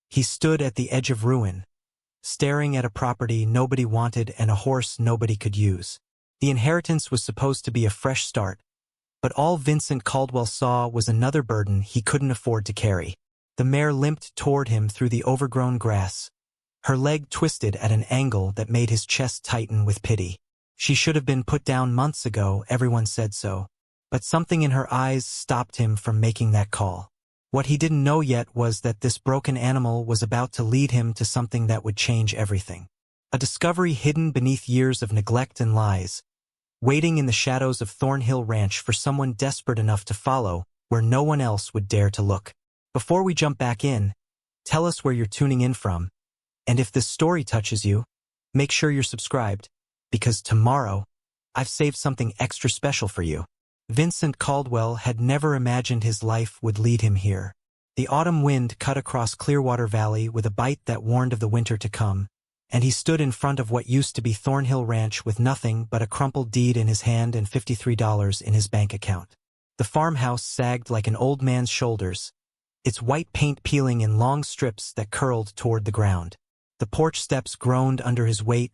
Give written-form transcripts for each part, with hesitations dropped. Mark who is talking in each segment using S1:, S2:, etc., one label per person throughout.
S1: He stood at the edge of ruin, staring at a property nobody wanted and a horse nobody could use. The inheritance was supposed to be a fresh start, but all Vincent Caldwell saw was another burden he couldn't afford to carry. The mare limped toward him through the overgrown grass, her leg twisted at an angle that made his chest tighten with pity. She should have been put down months ago, everyone said so, but something in her eyes stopped him from making that call. What he didn't know yet was that this broken animal was about to lead him to something that would change everything. A discovery hidden beneath years of neglect and lies, waiting in the shadows of Thornhill Ranch for someone desperate enough to follow where no one else would dare to look. Before we jump back in, tell us where you're tuning in from, and if this story touches you, make sure you're subscribed, because tomorrow, I've saved something extra special for you. Vincent Caldwell had never imagined his life would lead him here. The autumn wind cut across Clearwater Valley with a bite that warned of the winter to come, and he stood in front of what used to be Thornhill Ranch with nothing but a crumpled deed in his hand and $53 in his bank account. The farmhouse sagged like an old man's shoulders, its white paint peeling in long strips that curled toward the ground. The porch steps groaned under his weight,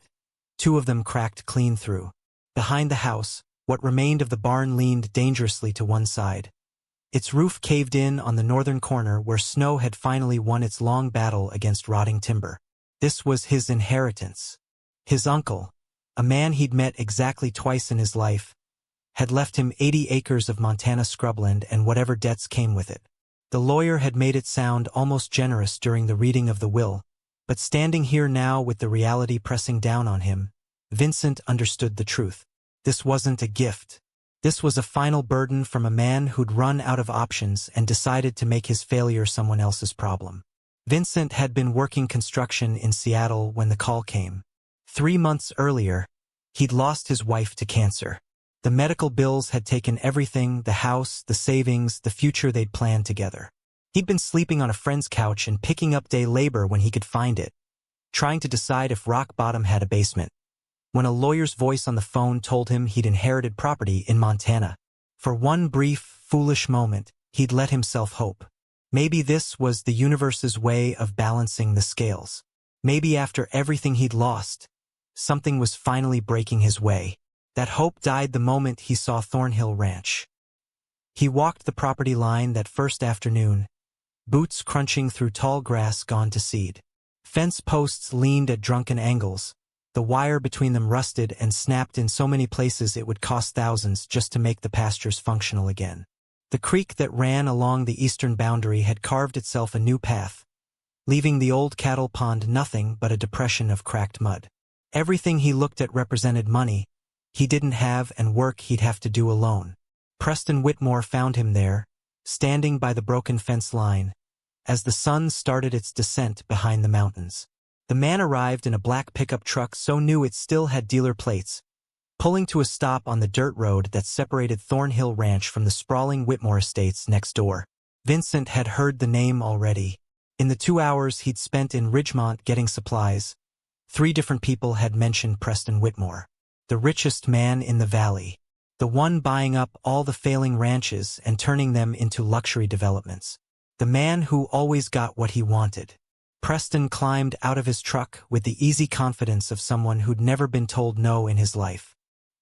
S1: 2 of them cracked clean through. Behind the house, what remained of the barn leaned dangerously to one side. Its roof caved in on the northern corner where snow had finally won its long battle against rotting timber. This was his inheritance. His uncle, a man he'd met exactly twice in his life, had left him 80 acres of Montana scrubland and whatever debts came with it. The lawyer had made it sound almost generous during the reading of the will, but standing here now with the reality pressing down on him, Vincent understood the truth. This wasn't a gift. This was a final burden from a man who'd run out of options and decided to make his failure someone else's problem. Vincent had been working construction in Seattle when the call came. 3 months earlier, he'd lost his wife to cancer. The medical bills had taken everything, the house, the savings, the future they'd planned together. He'd been sleeping on a friend's couch and picking up day labor when he could find it, trying to decide if rock bottom had a basement, when a lawyer's voice on the phone told him he'd inherited property in Montana. For one brief, foolish moment, he'd let himself hope. Maybe this was the universe's way of balancing the scales. Maybe after everything he'd lost, something was finally breaking his way. That hope died the moment he saw Thornhill Ranch. He walked the property line that first afternoon, boots crunching through tall grass gone to seed. Fence posts leaned at drunken angles, the wire between them rusted and snapped in so many places it would cost thousands just to make the pastures functional again. The creek that ran along the eastern boundary had carved itself a new path, leaving the old cattle pond nothing but a depression of cracked mud. Everything he looked at represented money he didn't have and work he'd have to do alone. Preston Whitmore found him there, standing by the broken fence line, as the sun started its descent behind the mountains. The man arrived in a black pickup truck so new it still had dealer plates, pulling to a stop on the dirt road that separated Thornhill Ranch from the sprawling Whitmore estates next door. Vincent had heard the name already. In the 2 hours he'd spent in Ridgemont getting supplies, 3 different people had mentioned Preston Whitmore. The richest man in the valley. The one buying up all the failing ranches and turning them into luxury developments. The man who always got what he wanted. Preston climbed out of his truck with the easy confidence of someone who'd never been told no in his life.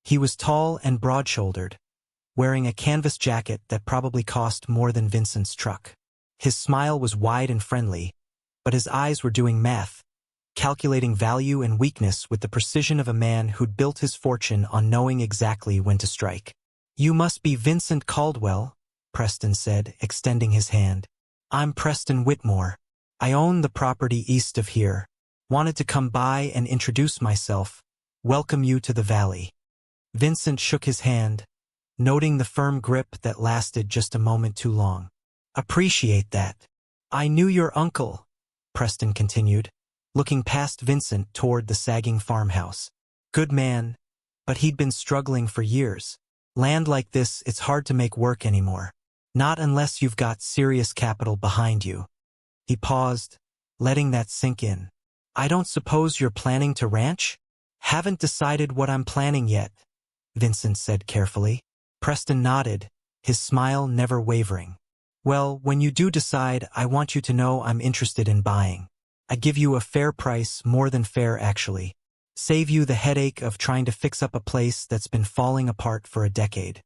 S1: He was tall and broad-shouldered, wearing a canvas jacket that probably cost more than Vincent's truck. His smile was wide and friendly, but his eyes were doing math, calculating value and weakness with the precision of a man who'd built his fortune on knowing exactly when to strike. "You must be Vincent Caldwell," Preston said, extending his hand. "I'm Preston Whitmore. I own the property east of here. Wanted to come by and introduce myself, welcome you to the valley." Vincent shook his hand, noting the firm grip that lasted just a moment too long. "Appreciate that. I knew your uncle," Preston continued, looking past Vincent toward the sagging farmhouse. "Good man, but he'd been struggling for years. Land like this, it's hard to make work anymore. Not unless you've got serious capital behind you." He paused, letting that sink in. "I don't suppose you're planning to ranch?" "Haven't decided what I'm planning yet," Vincent said carefully. Preston nodded, his smile never wavering. Well, when you do decide, I want you to know I'm interested in buying. I give you a fair price, more than fair actually. Save you the headache of trying to fix up a place that's been falling apart for a decade.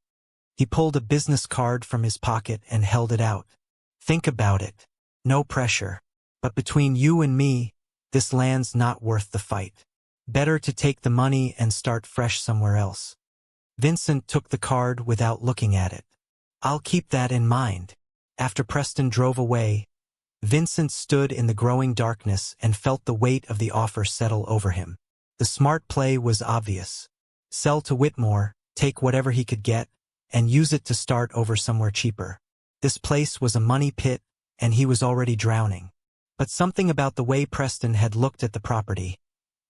S1: He pulled a business card from his pocket and held it out. Think about it. No pressure. But between you and me, this land's not worth the fight. Better to take the money and start fresh somewhere else. Vincent took the card without looking at it. I'll keep that in mind. After Preston drove away, Vincent stood in the growing darkness and felt the weight of the offer settle over him. The smart play was obvious. Sell to Whitmore, take whatever he could get, and use it to start over somewhere cheaper. This place was a money pit, and he was already drowning. But something about the way Preston had looked at the property,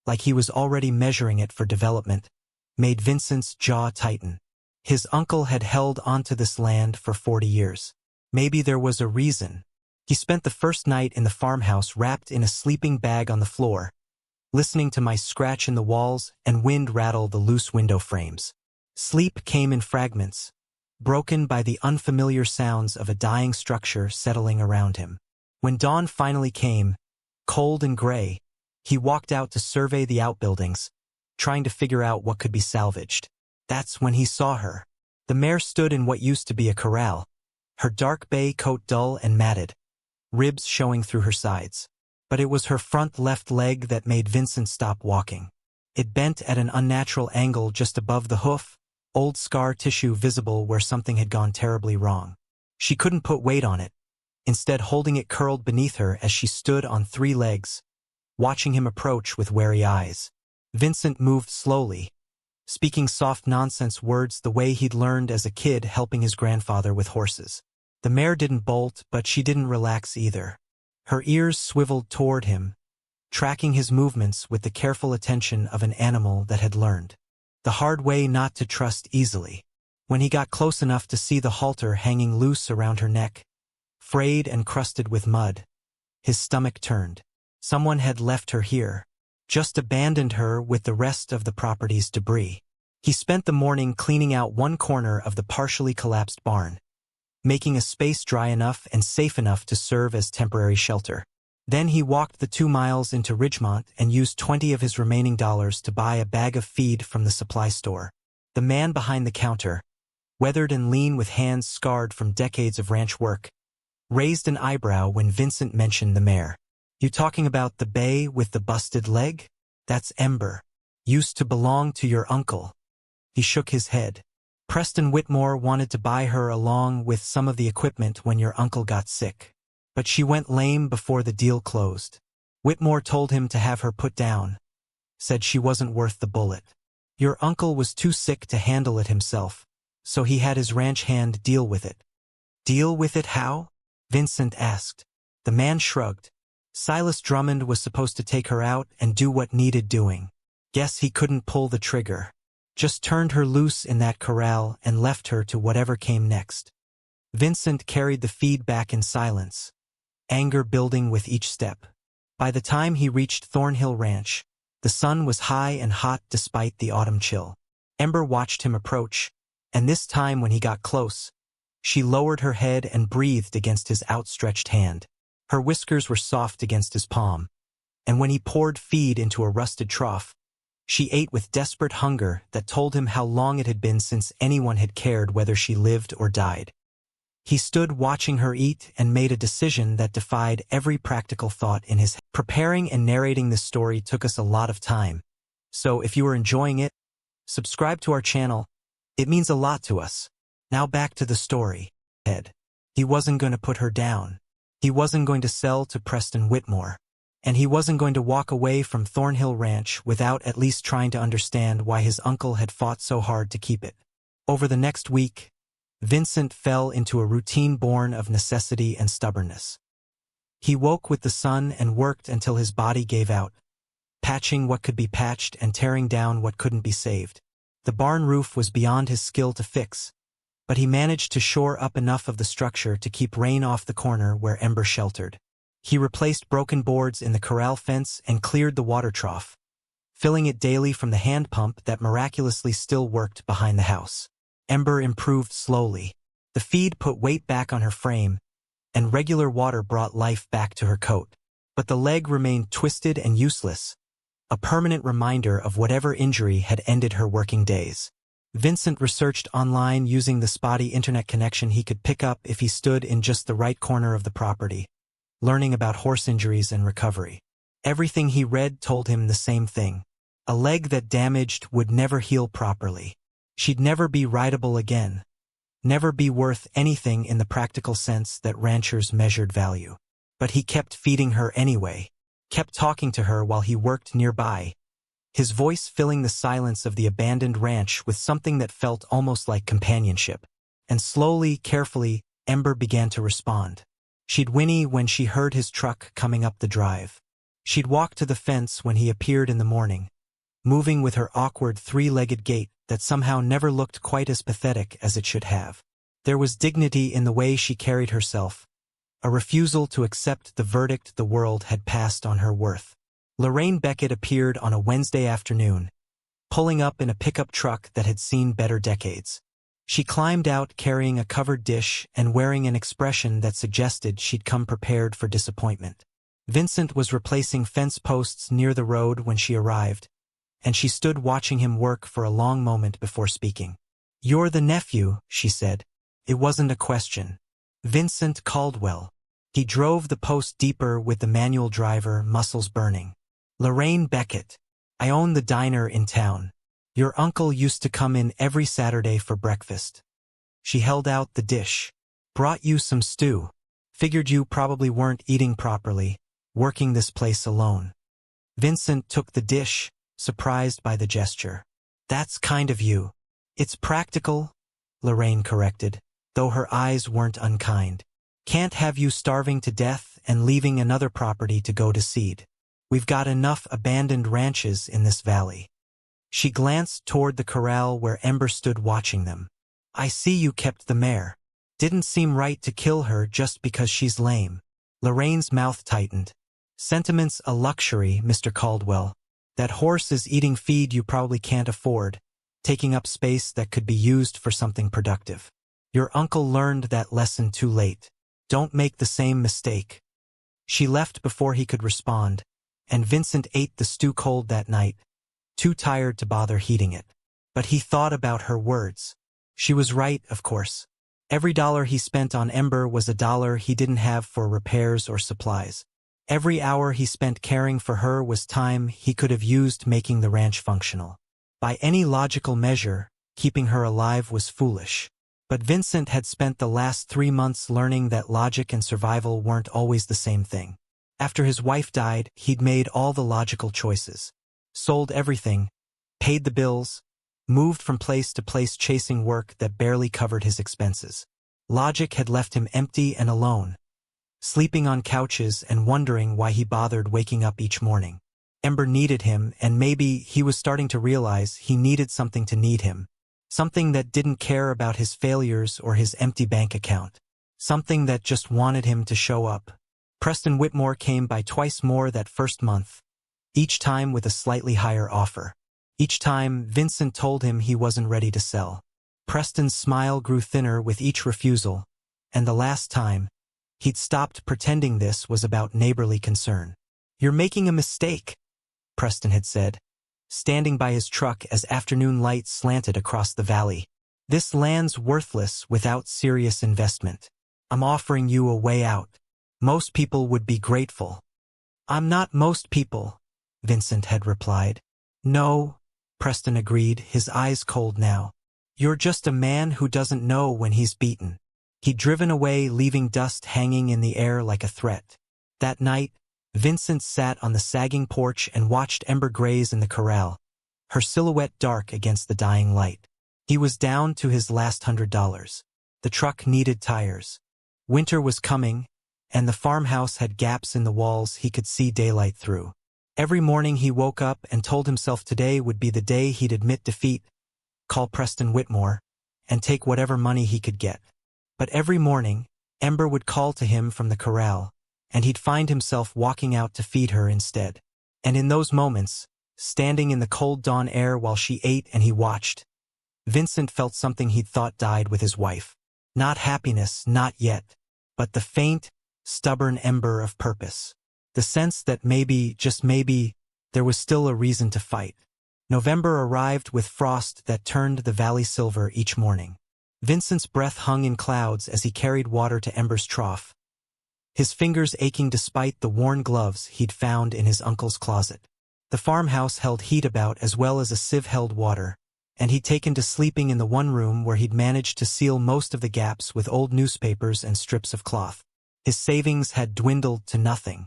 S1: like he was already measuring it for development, made Vincent's jaw tighten. His uncle had held onto this land for 40 years. Maybe there was a reason. He spent the first night in the farmhouse wrapped in a sleeping bag on the floor, listening to mice scratch in the walls and wind rattle the loose window frames. Sleep came in fragments, broken by the unfamiliar sounds of a dying structure settling around him. When dawn finally came, cold and gray, he walked out to survey the outbuildings, trying to figure out what could be salvaged. That's when he saw her. The mare stood in what used to be a corral, her dark bay coat dull and matted, ribs showing through her sides. But it was her front left leg that made Vincent stop walking. It bent at an unnatural angle just above the hoof, old scar tissue visible where something had gone terribly wrong. She couldn't put weight on it, instead holding it curled beneath her as she stood on 3 legs, watching him approach with wary eyes. Vincent moved slowly, speaking soft nonsense words the way he'd learned as a kid helping his grandfather with horses. The mare didn't bolt, but she didn't relax either. Her ears swiveled toward him, tracking his movements with the careful attention of an animal that had learned the hard way not to trust easily. When he got close enough to see the halter hanging loose around her neck, frayed and crusted with mud, his stomach turned. Someone had left her here, just abandoned her with the rest of the property's debris. He spent the morning cleaning out one corner of the partially collapsed barn, making a space dry enough and safe enough to serve as temporary shelter. Then he walked the 2 miles into Ridgemont and used 20 of his remaining dollars to buy a bag of feed from the supply store. The man behind the counter, weathered and lean with hands scarred from decades of ranch work, raised an eyebrow when Vincent mentioned the mare. You talking about the bay with the busted leg? That's Ember. Used to belong to your uncle. He shook his head. Preston Whitmore wanted to buy her along with some of the equipment when your uncle got sick. But she went lame before the deal closed. Whitmore told him to have her put down. Said she wasn't worth the bullet. Your uncle was too sick to handle it himself, so he had his ranch hand deal with it. Deal with it how? Vincent asked. The man shrugged. Silas Drummond was supposed to take her out and do what needed doing. Guess he couldn't pull the trigger. Just turned her loose in that corral and left her to whatever came next. Vincent carried the feed back in silence, anger building with each step. By the time he reached Thornhill Ranch, the sun was high and hot despite the autumn chill. Ember watched him approach, and this time when he got close, she lowered her head and breathed against his outstretched hand. Her whiskers were soft against his palm, and when he poured feed into a rusted trough, she ate with desperate hunger that told him how long it had been since anyone had cared whether she lived or died. He stood watching her eat and made a decision that defied every practical thought in his head. Preparing and narrating this story took us a lot of time, so if you are enjoying it, subscribe to our channel. It means a lot to us. Now back to the story. He wasn't going to put her down. He wasn't going to sell to Preston Whitmore. And he wasn't going to walk away from Thornhill Ranch without at least trying to understand why his uncle had fought so hard to keep it. Over the next week, Vincent fell into a routine born of necessity and stubbornness. He woke with the sun and worked until his body gave out, patching what could be patched and tearing down what couldn't be saved. The barn roof was beyond his skill to fix, but he managed to shore up enough of the structure to keep rain off the corner where Ember sheltered. He replaced broken boards in the corral fence and cleared the water trough, filling it daily from the hand pump that miraculously still worked behind the house. Ember improved slowly. The feed put weight back on her frame, and regular water brought life back to her coat. But the leg remained twisted and useless, a permanent reminder of whatever injury had ended her working days. Vincent researched online using the spotty internet connection he could pick up if he stood in just the right corner of the property, learning about horse injuries and recovery. Everything he read told him the same thing. A leg that damaged would never heal properly. She'd never be rideable again. Never be worth anything in the practical sense that ranchers measured value. But he kept feeding her anyway, kept talking to her while he worked nearby, his voice filling the silence of the abandoned ranch with something that felt almost like companionship. And slowly, carefully, Ember began to respond. She'd whinny when she heard his truck coming up the drive. She'd walk to the fence when he appeared in the morning, moving with her awkward three-legged gait that somehow never looked quite as pathetic as it should have. There was dignity in the way she carried herself, a refusal to accept the verdict the world had passed on her worth. Lorraine Beckett appeared on a Wednesday afternoon, pulling up in a pickup truck that had seen better decades. She climbed out carrying a covered dish and wearing an expression that suggested she'd come prepared for disappointment. Vincent was replacing fence posts near the road when she arrived, and she stood watching him work for a long moment before speaking. "You're the nephew," she said. It wasn't a question. Vincent Caldwell. He drove the post deeper with the manual driver, muscles burning. "Lorraine Beckett. I own the diner in town. Your uncle used to come in every Saturday for breakfast." She held out the dish. "Brought you some stew. Figured you probably weren't eating properly, working this place alone." Vincent took the dish, surprised by the gesture. "That's kind of you." "It's practical," Lorraine corrected, though her eyes weren't unkind. "Can't have you starving to death and leaving another property to go to seed. We've got enough abandoned ranches in this valley." She glanced toward the corral where Ember stood watching them. "I see you kept the mare. Didn't seem right to kill her just because she's lame." Lorraine's mouth tightened. "Sentiment's a luxury, Mr. Caldwell. That horse is eating feed you probably can't afford, taking up space that could be used for something productive. Your uncle learned that lesson too late. Don't make the same mistake." She left before he could respond, and Vincent ate the stew cold that night, too tired to bother heating it. But he thought about her words. She was right, of course. Every dollar he spent on Ember was a dollar he didn't have for repairs or supplies. Every hour he spent caring for her was time he could have used making the ranch functional. By any logical measure, keeping her alive was foolish. But Vincent had spent the last 3 months learning that logic and survival weren't always the same thing. After his wife died, he'd made all the logical choices. Sold everything, paid the bills, moved from place to place chasing work that barely covered his expenses. Logic had left him empty and alone, sleeping on couches and wondering why he bothered waking up each morning. Ember needed him, and maybe he was starting to realize he needed something to need him. Something that didn't care about his failures or his empty bank account. Something that just wanted him to show up. Preston Whitmore came by twice more that first month, each time with a slightly higher offer. Each time, Vincent told him he wasn't ready to sell. Preston's smile grew thinner with each refusal, and the last time, he'd stopped pretending this was about neighborly concern. "You're making a mistake," Preston had said, standing by his truck as afternoon light slanted across the valley. "This land's worthless without serious investment. I'm offering you a way out. Most people would be grateful." "I'm not most people," Vincent had replied. "No," Preston agreed, his eyes cold now. "You're just a man who doesn't know when he's beaten." He'd driven away, leaving dust hanging in the air like a threat. That night, Vincent sat on the sagging porch and watched Ember graze in the corral, her silhouette dark against the dying light. He was down to his last $100. The truck needed tires. Winter was coming, and the farmhouse had gaps in the walls he could see daylight through. Every morning he woke up and told himself today would be the day he'd admit defeat, call Preston Whitmore, and take whatever money he could get. But every morning, Ember would call to him from the corral, and he'd find himself walking out to feed her instead. And in those moments, standing in the cold dawn air while she ate and he watched, Vincent felt something he'd thought died with his wife. Not happiness, not yet, but the faint, stubborn ember of purpose. The sense that maybe, just maybe, there was still a reason to fight. November arrived with frost that turned the valley silver each morning. Vincent's breath hung in clouds as he carried water to Ember's trough, his fingers aching despite the worn gloves he'd found in his uncle's closet. The farmhouse held heat about as well as a sieve held water, and he'd taken to sleeping in the one room where he'd managed to seal most of the gaps with old newspapers and strips of cloth. His savings had dwindled to nothing.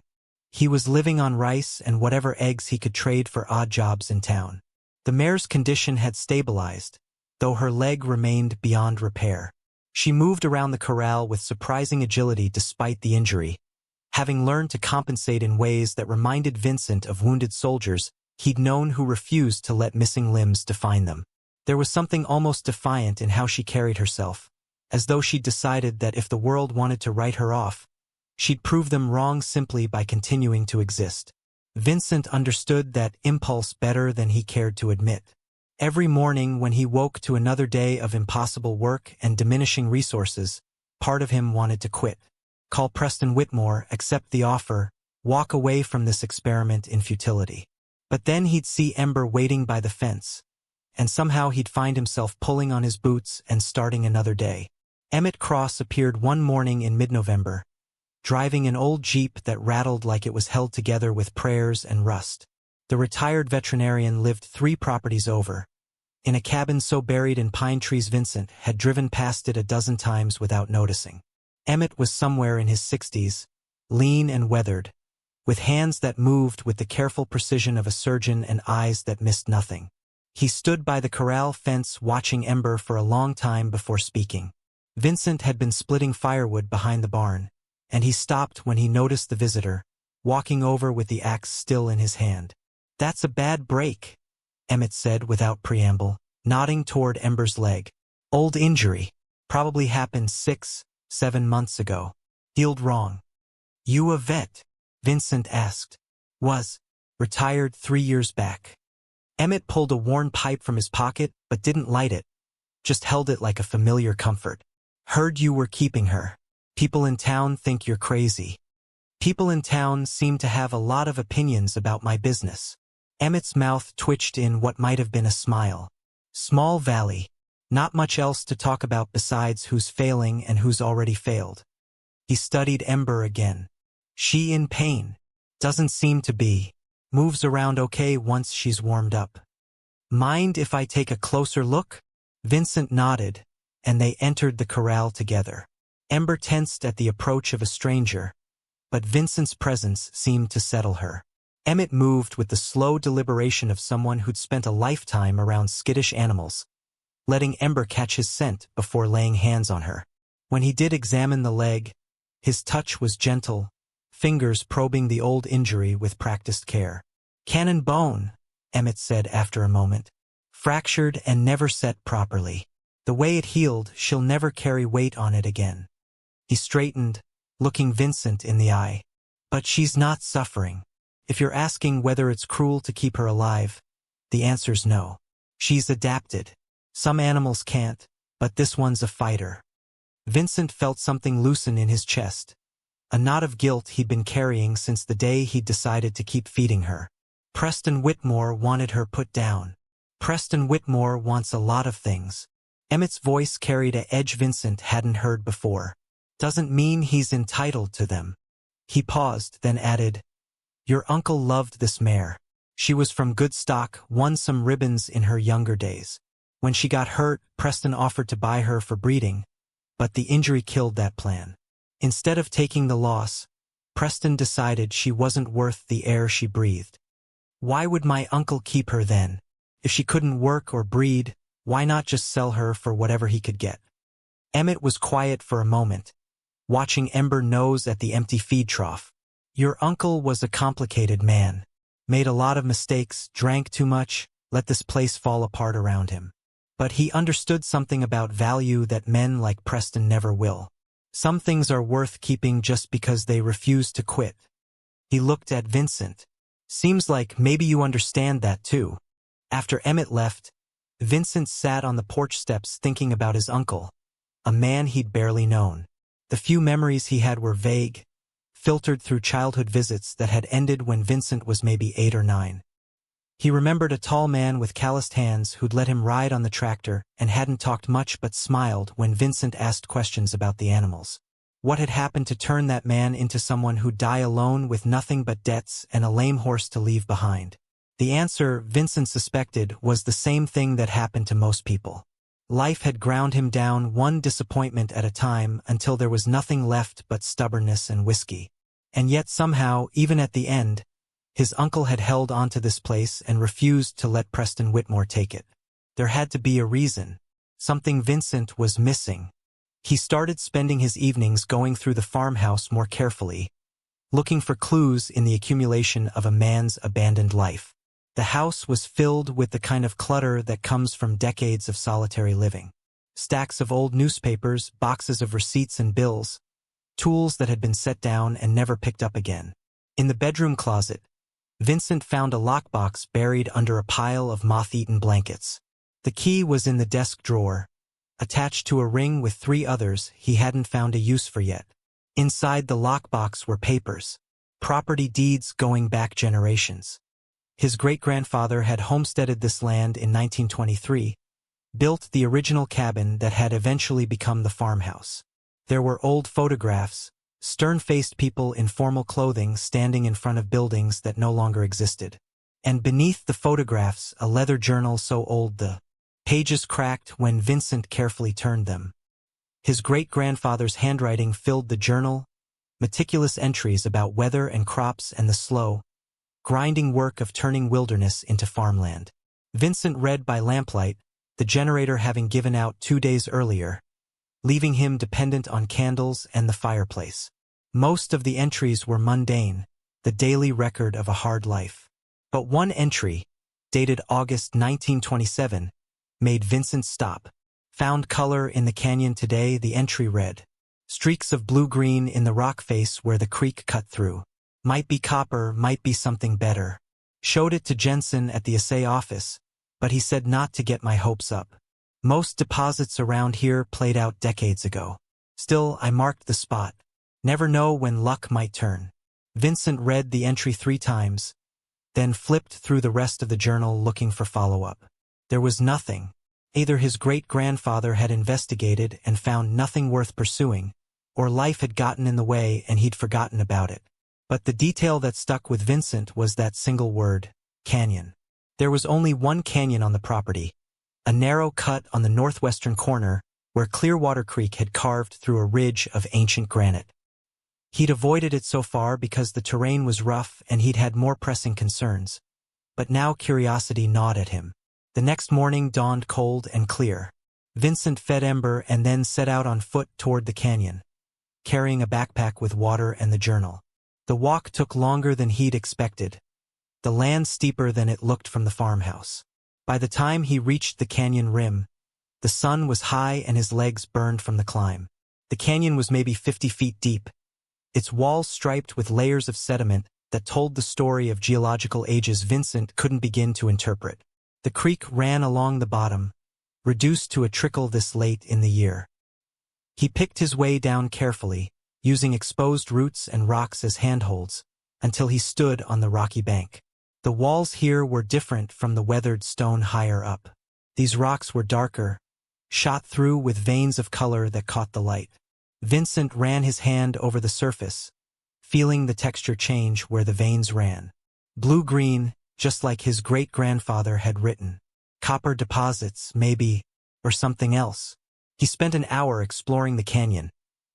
S1: He was living on rice and whatever eggs he could trade for odd jobs in town. The mare's condition had stabilized, though her leg remained beyond repair. She moved around the corral with surprising agility despite the injury, having learned to compensate in ways that reminded Vincent of wounded soldiers he'd known who refused to let missing limbs define them. There was something almost defiant in how she carried herself, as though she'd decided that if the world wanted to write her off, she'd prove them wrong simply by continuing to exist. Vincent understood that impulse better than he cared to admit. Every morning when he woke to another day of impossible work and diminishing resources, part of him wanted to quit. Call Preston Whitmore, accept the offer, walk away from this experiment in futility. But then he'd see Ember waiting by the fence, and somehow he'd find himself pulling on his boots and starting another day. Emmett Cross appeared one morning in mid-November, driving an old Jeep that rattled like it was held together with prayers and rust. The retired veterinarian lived 3 properties over, in a cabin so buried in pine trees Vincent had driven past it a dozen times without noticing. Emmett was somewhere in his 60s, lean and weathered, with hands that moved with the careful precision of a surgeon and eyes that missed nothing. He stood by the corral fence watching Ember for a long time before speaking. Vincent had been splitting firewood behind the barn, and he stopped when he noticed the visitor, walking over with the axe still in his hand. "That's a bad break," Emmett said without preamble, nodding toward Ember's leg. "Old injury. Probably happened 6-7 months ago. Healed wrong." "You a vet?" Vincent asked. "Was. Retired 3 years back." Emmett pulled a worn pipe from his pocket but didn't light it, just held it like a familiar comfort. "Heard you were keeping her. People in town think you're crazy." "People in town seem to have a lot of opinions about my business." Emmett's mouth twitched in what might have been a smile. Small valley. Not much else to talk about besides who's failing and who's already failed. He studied Ember again. "She in pain?" "Doesn't seem to be. Moves around okay once she's warmed up." "Mind if I take a closer look?" Vincent nodded, and they entered the corral together. Ember tensed at the approach of a stranger, but Vincent's presence seemed to settle her. Emmett moved with the slow deliberation of someone who'd spent a lifetime around skittish animals, letting Ember catch his scent before laying hands on her. When he did examine the leg, his touch was gentle, fingers probing the old injury with practiced care. "Cannon bone," Emmett said after a moment. "Fractured and never set properly. The way it healed, she'll never carry weight on it again." He straightened, looking Vincent in the eye. "But she's not suffering. If you're asking whether it's cruel to keep her alive, the answer's no. She's adapted. Some animals can't, but this one's a fighter." Vincent felt something loosen in his chest, a knot of guilt he'd been carrying since the day he'd decided to keep feeding her. Preston Whitmore wanted her put down. Preston Whitmore wants a lot of things. Emmett's voice carried an edge Vincent hadn't heard before. "Doesn't mean he's entitled to them." He paused, then added, "Your uncle loved this mare. She was from good stock, won some ribbons in her younger days. When she got hurt, Preston offered to buy her for breeding, but the injury killed that plan. Instead of taking the loss, Preston decided she wasn't worth the air she breathed. Why would my uncle keep her then? If she couldn't work or breed, why not just sell her for whatever he could get?" Emmett was quiet for a moment, watching Ember nose at the empty feed trough. "Your uncle was a complicated man. Made a lot of mistakes, drank too much, let this place fall apart around him. But he understood something about value that men like Preston never will. Some things are worth keeping just because they refuse to quit." He looked at Vincent. "Seems like maybe you understand that too." After Emmett left, Vincent sat on the porch steps thinking about his uncle, a man he'd barely known. The few memories he had were vague, filtered through childhood visits that had ended when Vincent was maybe 8 or 9. He remembered a tall man with calloused hands who'd let him ride on the tractor and hadn't talked much but smiled when Vincent asked questions about the animals. What had happened to turn that man into someone who'd die alone with nothing but debts and a lame horse to leave behind? The answer, Vincent suspected, was the same thing that happened to most people. Life had ground him down one disappointment at a time until there was nothing left but stubbornness and whiskey. And yet somehow, even at the end, his uncle had held onto this place and refused to let Preston Whitmore take it. There had to be a reason. Something Vincent was missing. He started spending his evenings going through the farmhouse more carefully, looking for clues in the accumulation of a man's abandoned life. The house was filled with the kind of clutter that comes from decades of solitary living. Stacks of old newspapers, boxes of receipts and bills, tools that had been set down and never picked up again. In the bedroom closet, Vincent found a lockbox buried under a pile of moth-eaten blankets. The key was in the desk drawer, attached to a ring with 3 others he hadn't found a use for yet. Inside the lockbox were papers, property deeds going back generations. His great-grandfather had homesteaded this land in 1923, built the original cabin that had eventually become the farmhouse. There were old photographs, stern-faced people in formal clothing standing in front of buildings that no longer existed. And beneath the photographs, a leather journal so old the pages cracked when Vincent carefully turned them. His great-grandfather's handwriting filled the journal, meticulous entries about weather and crops and the slow, grinding work of turning wilderness into farmland. Vincent read by lamplight, the generator having given out 2 days earlier, leaving him dependent on candles and the fireplace. Most of the entries were mundane, the daily record of a hard life. But one entry, dated August 1927, made Vincent stop. Found color in the canyon today, the entry read. Streaks of blue-green in the rock face where the creek cut through. Might be copper, might be something better. Showed it to Jensen at the assay office, but he said not to get my hopes up. Most deposits around here played out decades ago. Still, I marked the spot. Never know when luck might turn. Vincent read the entry 3 times, then flipped through the rest of the journal looking for follow-up. There was nothing. Either his great-grandfather had investigated and found nothing worth pursuing, or life had gotten in the way and he'd forgotten about it. But the detail that stuck with Vincent was that single word, canyon. There was only one canyon on the property, a narrow cut on the northwestern corner where Clearwater Creek had carved through a ridge of ancient granite. He'd avoided it so far because the terrain was rough and he'd had more pressing concerns. But now curiosity gnawed at him. The next morning dawned cold and clear. Vincent fed Ember and then set out on foot toward the canyon, carrying a backpack with water and the journal. The walk took longer than he'd expected, the land steeper than it looked from the farmhouse. By the time he reached the canyon rim, the sun was high and his legs burned from the climb. The canyon was maybe 50 feet deep, its walls striped with layers of sediment that told the story of geological ages Vincent couldn't begin to interpret. The creek ran along the bottom, reduced to a trickle this late in the year. He picked his way down carefully, using exposed roots and rocks as handholds, until he stood on the rocky bank. The walls here were different from the weathered stone higher up. These rocks were darker, shot through with veins of color that caught the light. Vincent ran his hand over the surface, feeling the texture change where the veins ran. Blue-green, just like his great-grandfather had written. Copper deposits, maybe, or something else. He spent an hour exploring the canyon,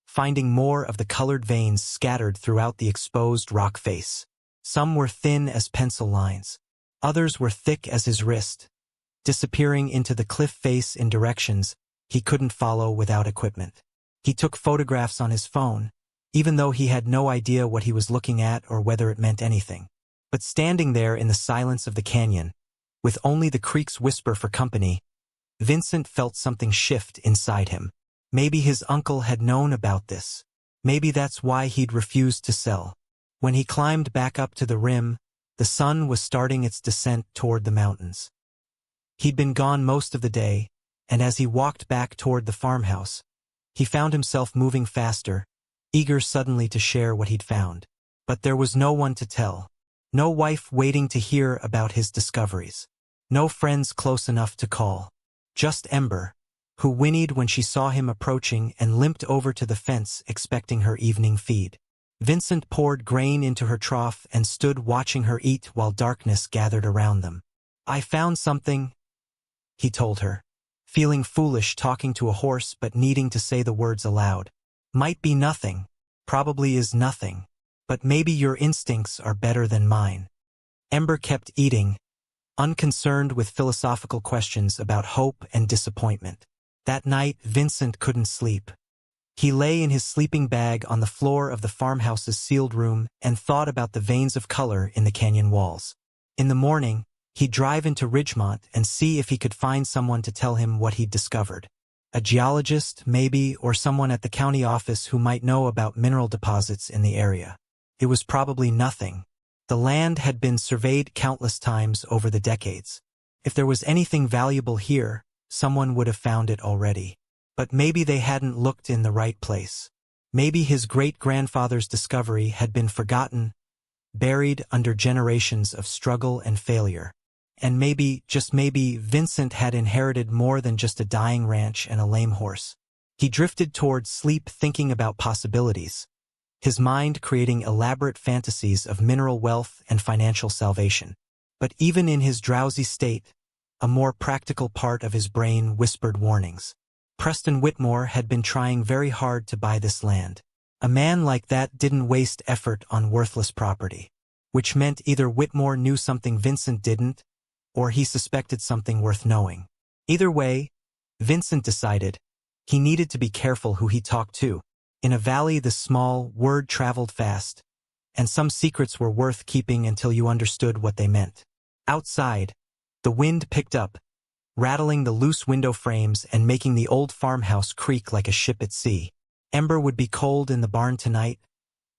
S1: finding more of the colored veins scattered throughout the exposed rock face. Some were thin as pencil lines. Others were thick as his wrist, disappearing into the cliff face in directions he couldn't follow without equipment. He took photographs on his phone, even though he had no idea what he was looking at or whether it meant anything. But standing there in the silence of the canyon, with only the creek's whisper for company, Vincent felt something shift inside him. Maybe his uncle had known about this. Maybe that's why he'd refused to sell. When he climbed back up to the rim, the sun was starting its descent toward the mountains. He'd been gone most of the day, and as he walked back toward the farmhouse, He found himself moving faster, eager suddenly to share what he'd found. But there was no one to tell. No wife waiting to hear about his discoveries. No friends close enough to call. Just Ember, who whinnied when she saw him approaching and limped over to the fence expecting her evening feed. Vincent poured grain into her trough and stood watching her eat while darkness gathered around them. "I found something," he told her, feeling foolish talking to a horse but needing to say the words aloud. "Might be nothing, probably is nothing, but maybe your instincts are better than mine." Ember kept eating, unconcerned with philosophical questions about hope and disappointment. That night, Vincent couldn't sleep. He lay in his sleeping bag on the floor of the farmhouse's sealed room and thought about the veins of color in the canyon walls. In the morning, he'd drive into Ridgemont and see if he could find someone to tell him what he'd discovered. A geologist, maybe, or someone at the county office who might know about mineral deposits in the area. It was probably nothing. The land had been surveyed countless times over the decades. If there was anything valuable here, someone would have found it already. But maybe they hadn't looked in the right place. Maybe his great-grandfather's discovery had been forgotten, buried under generations of struggle and failure. And maybe, just maybe, Vincent had inherited more than just a dying ranch and a lame horse. He drifted toward sleep thinking about possibilities, his mind creating elaborate fantasies of mineral wealth and financial salvation. But even in his drowsy state, a more practical part of his brain whispered warnings. Preston Whitmore had been trying very hard to buy this land. A man like that didn't waste effort on worthless property. Which meant either Whitmore knew something Vincent didn't, or he suspected something worth knowing. Either way, Vincent decided he needed to be careful who he talked to. In a valley this small, word traveled fast, and some secrets were worth keeping until you understood what they meant. Outside, the wind picked up, rattling the loose window frames and making the old farmhouse creak like a ship at sea. Ember would be cold in the barn tonight,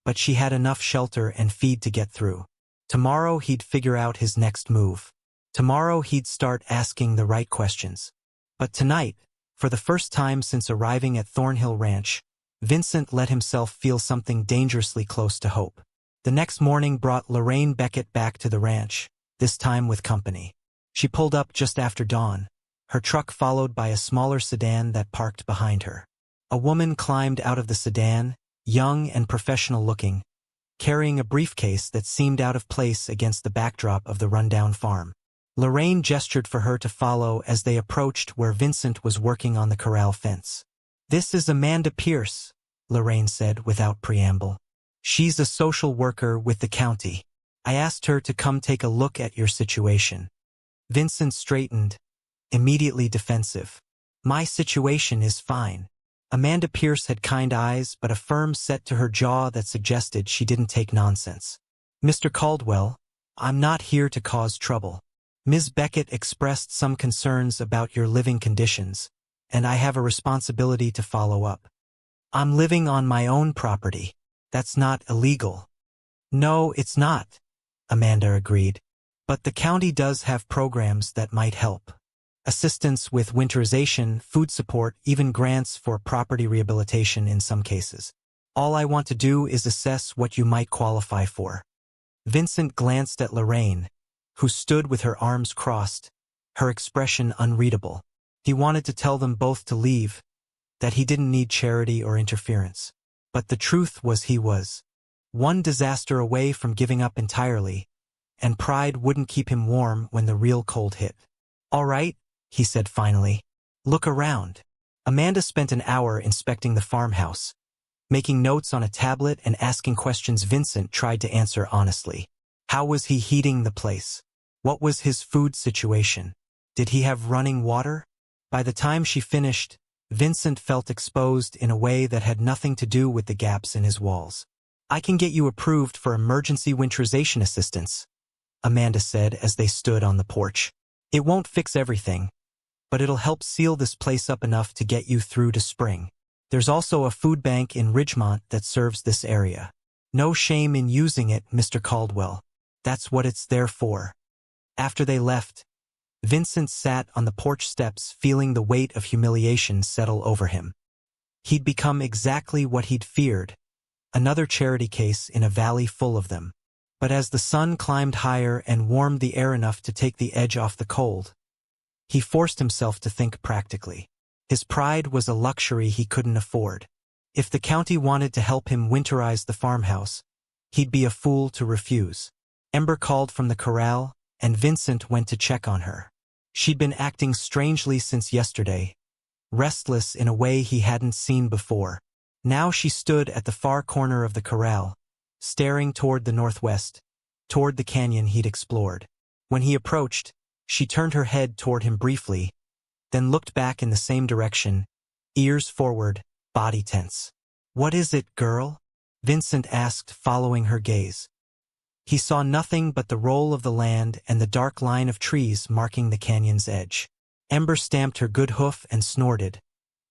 S1: but she had enough shelter and feed to get through. Tomorrow he'd figure out his next move. Tomorrow he'd start asking the right questions. But tonight, for the first time since arriving at Thornhill Ranch, Vincent let himself feel something dangerously close to hope. The next morning brought Lorraine Beckett back to the ranch, this time with company. She pulled up just after dawn, her truck followed by a smaller sedan that parked behind her. A woman climbed out of the sedan, young and professional-looking, carrying a briefcase that seemed out of place against the backdrop of the rundown farm. Lorraine gestured for her to follow as they approached where Vincent was working on the corral fence. "This is Amanda Pierce," Lorraine said without preamble. "She's a social worker with the county. I asked her to come take a look at your situation." Vincent straightened, immediately defensive. "My situation is fine." Amanda Pierce had kind eyes but a firm set to her jaw that suggested she didn't take nonsense. "Mr. Caldwell, I'm not here to cause trouble. Ms. Beckett expressed some concerns about your living conditions, and I have a responsibility to follow up. I'm living on my own property. That's not illegal." "No, it's not," Amanda agreed. "But the county does have programs that might help. Assistance with winterization, food support, even grants for property rehabilitation in some cases. All I want to do is assess what you might qualify for." Vincent glanced at Lorraine, who stood with her arms crossed, her expression unreadable. He wanted to tell them both to leave, that he didn't need charity or interference. But the truth was he was one disaster away from giving up entirely, and pride wouldn't keep him warm when the real cold hit. "All right," he said finally. "Look around." Amanda spent an hour inspecting the farmhouse, making notes on a tablet and asking questions Vincent tried to answer honestly. How was he heating the place? What was his food situation? Did he have running water? By the time she finished, Vincent felt exposed in a way that had nothing to do with the gaps in his walls. "I can get you approved for emergency winterization assistance," Amanda said as they stood on the porch. "It won't fix everything, but it'll help seal this place up enough to get you through to spring. There's also a food bank in Ridgemont that serves this area. No shame in using it, Mr. Caldwell. That's what it's there for." After they left, Vincent sat on the porch steps feeling the weight of humiliation settle over him. He'd become exactly what he'd feared, another charity case in a valley full of them. But as the sun climbed higher and warmed the air enough to take the edge off the cold, he forced himself to think practically. His pride was a luxury he couldn't afford. If the county wanted to help him winterize the farmhouse, he'd be a fool to refuse. Ember called from the corral, and Vincent went to check on her. She'd been acting strangely since yesterday, restless in a way he hadn't seen before. Now she stood at the far corner of the corral, staring toward the northwest, toward the canyon he'd explored. When he approached, she turned her head toward him briefly, then looked back in the same direction, ears forward, body tense. "What is it, girl?" Vincent asked, following her gaze. He saw nothing but the roll of the land and the dark line of trees marking the canyon's edge. Ember stamped her good hoof and snorted,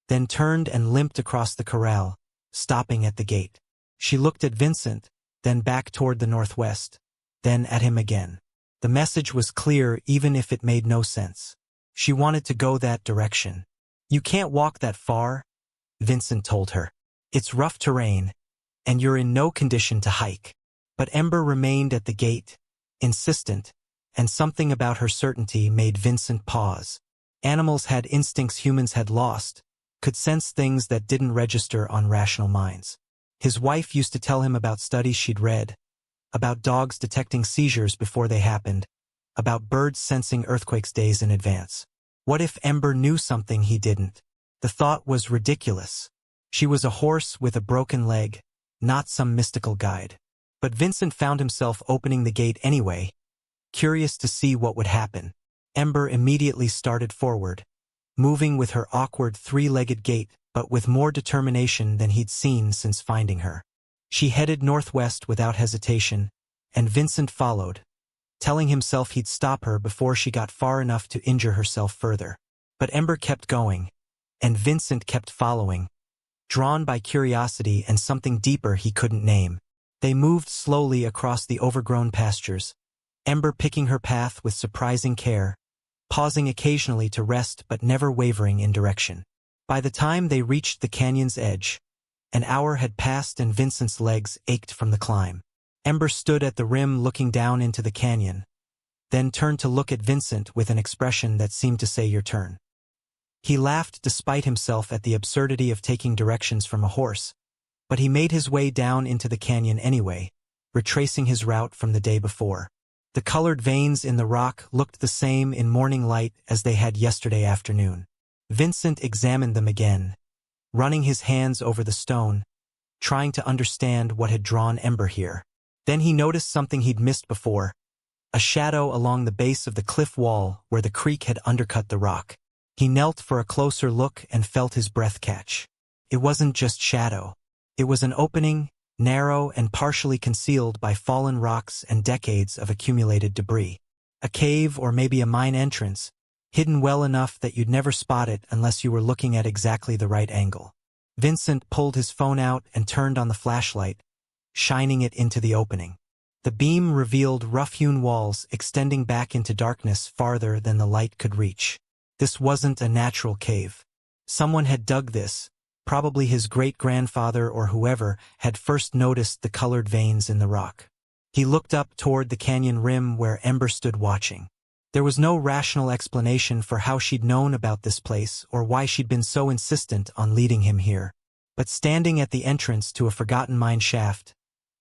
S1: then turned and limped across the corral, stopping at the gate. She looked at Vincent, then back toward the northwest, then at him again. The message was clear even if it made no sense. She wanted to go that direction. "You can't walk that far," Vincent told her. "It's rough terrain, and you're in no condition to hike." But Ember remained at the gate, insistent, and something about her certainty made Vincent pause. Animals had instincts humans had lost, could sense things that didn't register on rational minds. His wife used to tell him about studies she'd read, about dogs detecting seizures before they happened, about birds sensing earthquakes days in advance. What if Ember knew something he didn't? The thought was ridiculous. She was a horse with a broken leg, not some mystical guide. But Vincent found himself opening the gate anyway, curious to see what would happen. Ember immediately started forward, moving with her awkward three-legged gait but with more determination than he'd seen since finding her. She headed northwest without hesitation, and Vincent followed, telling himself he'd stop her before she got far enough to injure herself further. But Ember kept going, and Vincent kept following, drawn by curiosity and something deeper he couldn't name. They moved slowly across the overgrown pastures, Ember picking her path with surprising care, pausing occasionally to rest but never wavering in direction. By the time they reached the canyon's edge, an hour had passed and Vincent's legs ached from the climb. Ember stood at the rim looking down into the canyon, then turned to look at Vincent with an expression that seemed to say, "Your turn." He laughed despite himself at the absurdity of taking directions from a horse, but he made his way down into the canyon anyway, retracing his route from the day before. The colored veins in the rock looked the same in morning light as they had yesterday afternoon. Vincent examined them again, running his hands over the stone, trying to understand what had drawn Ember here. Then he noticed something he'd missed before, a shadow along the base of the cliff wall where the creek had undercut the rock. He knelt for a closer look and felt his breath catch. It wasn't just shadow. It was an opening, narrow and partially concealed by fallen rocks and decades of accumulated debris. A cave or maybe a mine entrance, hidden well enough that you'd never spot it unless you were looking at exactly the right angle. Vincent pulled his phone out and turned on the flashlight, shining it into the opening. The beam revealed rough-hewn walls extending back into darkness farther than the light could reach. This wasn't a natural cave. Someone had dug this. Probably his great-grandfather or whoever had first noticed the colored veins in the rock. He looked up toward the canyon rim where Ember stood watching. There was no rational explanation for how she'd known about this place or why she'd been so insistent on leading him here. But standing at the entrance to a forgotten mine shaft,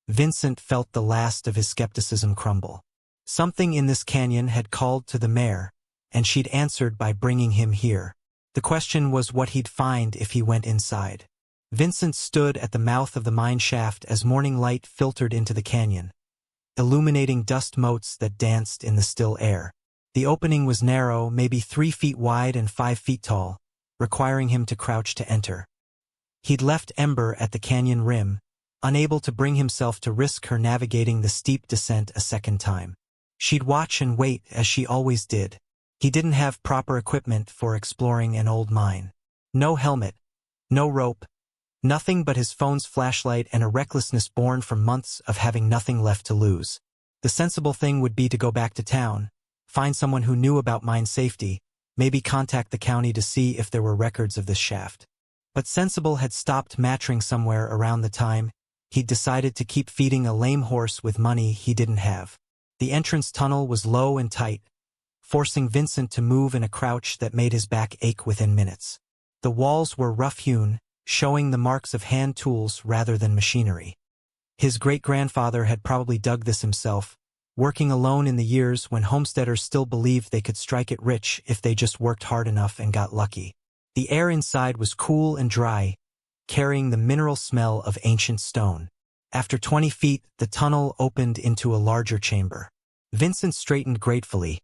S1: Vincent felt the last of his skepticism crumble. Something in this canyon had called to the Mare, and she'd answered by bringing him here. The question was what he'd find if he went inside. Vincent stood at the mouth of the mine shaft as morning light filtered into the canyon, illuminating dust motes that danced in the still air. The opening was narrow, maybe 3 feet wide and 5 feet tall, requiring him to crouch to enter. He'd left Ember at the canyon rim, unable to bring himself to risk her navigating the steep descent a second time. She'd watch and wait as she always did. He didn't have proper equipment for exploring an old mine. No helmet, no rope, nothing but his phone's flashlight and a recklessness born from months of having nothing left to lose. The sensible thing would be to go back to town, find someone who knew about mine safety, maybe contact the county to see if there were records of this shaft. But Sensible had stopped matching somewhere around the time he'd decided to keep feeding a lame horse with money he didn't have. The entrance tunnel was low and tight, forcing Vincent to move in a crouch that made his back ache within minutes. The walls were rough-hewn, showing the marks of hand tools rather than machinery. His great-grandfather had probably dug this himself, working alone in the years when homesteaders still believed they could strike it rich if they just worked hard enough and got lucky. The air inside was cool and dry, carrying the mineral smell of ancient stone. After 20 feet, the tunnel opened into a larger chamber. Vincent straightened gratefully,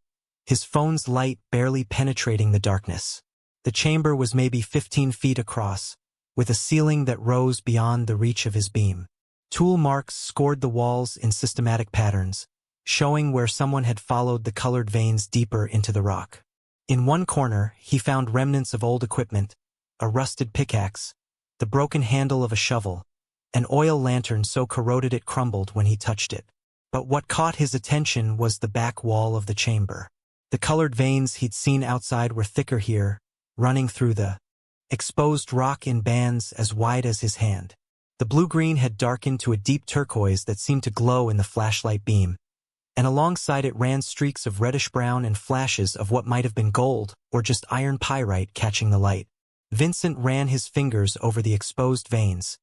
S1: his phone's light barely penetrating the darkness. The chamber was maybe 15 feet across, with a ceiling that rose beyond the reach of his beam. Tool marks scored the walls in systematic patterns, showing where someone had followed the colored veins deeper into the rock. In one corner, he found remnants of old equipment, a rusted pickaxe, the broken handle of a shovel, an oil lantern so corroded it crumbled when he touched it. But what caught his attention was the back wall of the chamber. The colored veins he'd seen outside were thicker here, running through the exposed rock in bands as wide as his hand. The blue-green had darkened to a deep turquoise that seemed to glow in the flashlight beam, and alongside it ran streaks of reddish-brown and flashes of what might have been gold or just iron pyrite catching the light. Vincent ran his fingers over the exposed veins,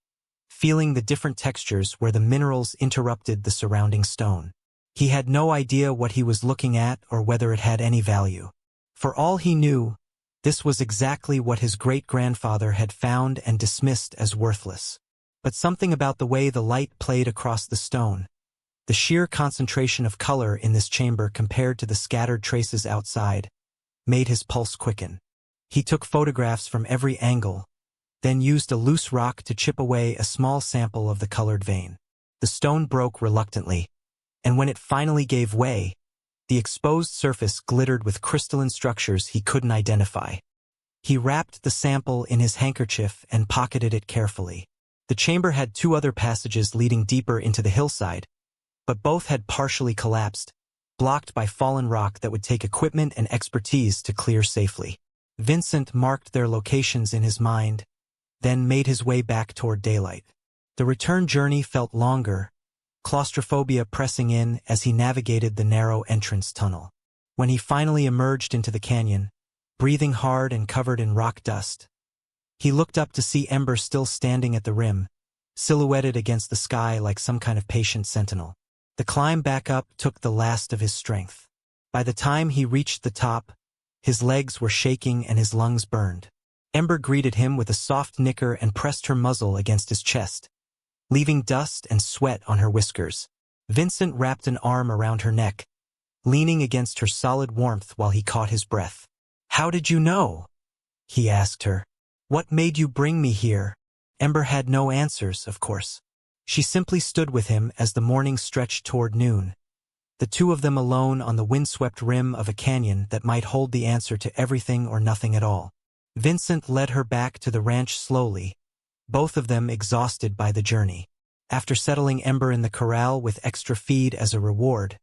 S1: feeling the different textures where the minerals interrupted the surrounding stone. He had no idea what he was looking at or whether it had any value. For all he knew, this was exactly what his great-grandfather had found and dismissed as worthless. But something about the way the light played across the stone, the sheer concentration of color in this chamber compared to the scattered traces outside, made his pulse quicken. He took photographs from every angle, then used a loose rock to chip away a small sample of the colored vein. The stone broke reluctantly, and when it finally gave way, the exposed surface glittered with crystalline structures he couldn't identify. He wrapped the sample in his handkerchief and pocketed it carefully. The chamber had two other passages leading deeper into the hillside, but both had partially collapsed, blocked by fallen rock that would take equipment and expertise to clear safely. Vincent marked their locations in his mind, then made his way back toward daylight. The return journey felt longer, claustrophobia pressing in as he navigated the narrow entrance tunnel. When he finally emerged into the canyon, breathing hard and covered in rock dust, he looked up to see Ember still standing at the rim, silhouetted against the sky like some kind of patient sentinel. The climb back up took the last of his strength. By the time he reached the top, his legs were shaking and his lungs burned. Ember greeted him with a soft nicker and pressed her muzzle against his chest, leaving dust and sweat on her whiskers. Vincent wrapped an arm around her neck, leaning against her solid warmth while he caught his breath. "How did you know?" he asked her. "What made you bring me here?" Ember had no answers, of course. She simply stood with him as the morning stretched toward noon, the two of them alone on the windswept rim of a canyon that might hold the answer to everything or nothing at all. Vincent led her back to the ranch slowly, both of them exhausted by the journey. After settling Ember in the corral with extra feed as a reward,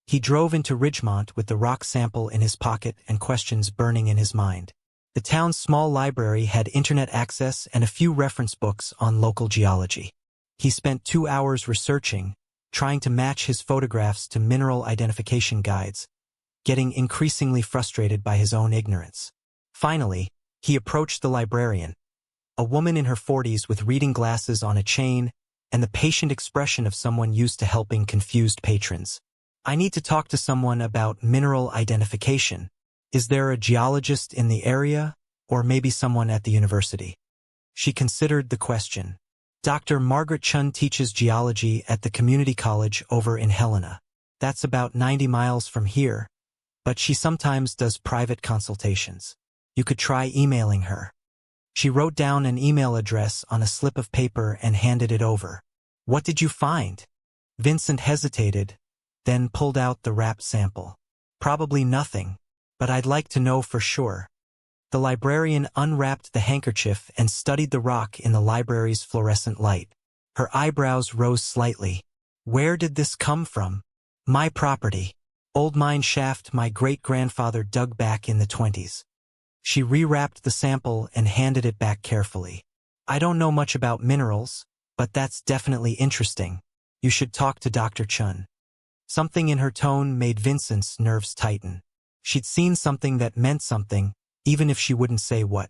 S1: he drove into Ridgemont with the rock sample in his pocket and questions burning in his mind. The town's small library had internet access and a few reference books on local geology. He spent 2 hours researching, trying to match his photographs to mineral identification guides, getting increasingly frustrated by his own ignorance. Finally, he approached the librarian, a woman in her 40s with reading glasses on a chain and the patient expression of someone used to helping confused patrons. "I need to talk to someone about mineral identification. Is there a geologist in the area, or maybe someone at the university?" She considered the question. "Dr. Margaret Chun teaches geology at the community college over in Helena. That's about 90 miles from here, but she sometimes does private consultations. You could try emailing her." She wrote down an email address on a slip of paper and handed it over. "What did you find?" Vincent hesitated, then pulled out the wrapped sample. "Probably nothing, but I'd like to know for sure." The librarian unwrapped the handkerchief and studied the rock in the library's fluorescent light. Her eyebrows rose slightly. "Where did this come from?" "My property. Old mine shaft my great-grandfather dug back in the 20s. She rewrapped the sample and handed it back carefully. I don't know much about minerals, but that's definitely interesting. You should talk to Dr. Chun. Something in her tone made Vincent's nerves tighten. She'd seen something that meant something, even if she wouldn't say what.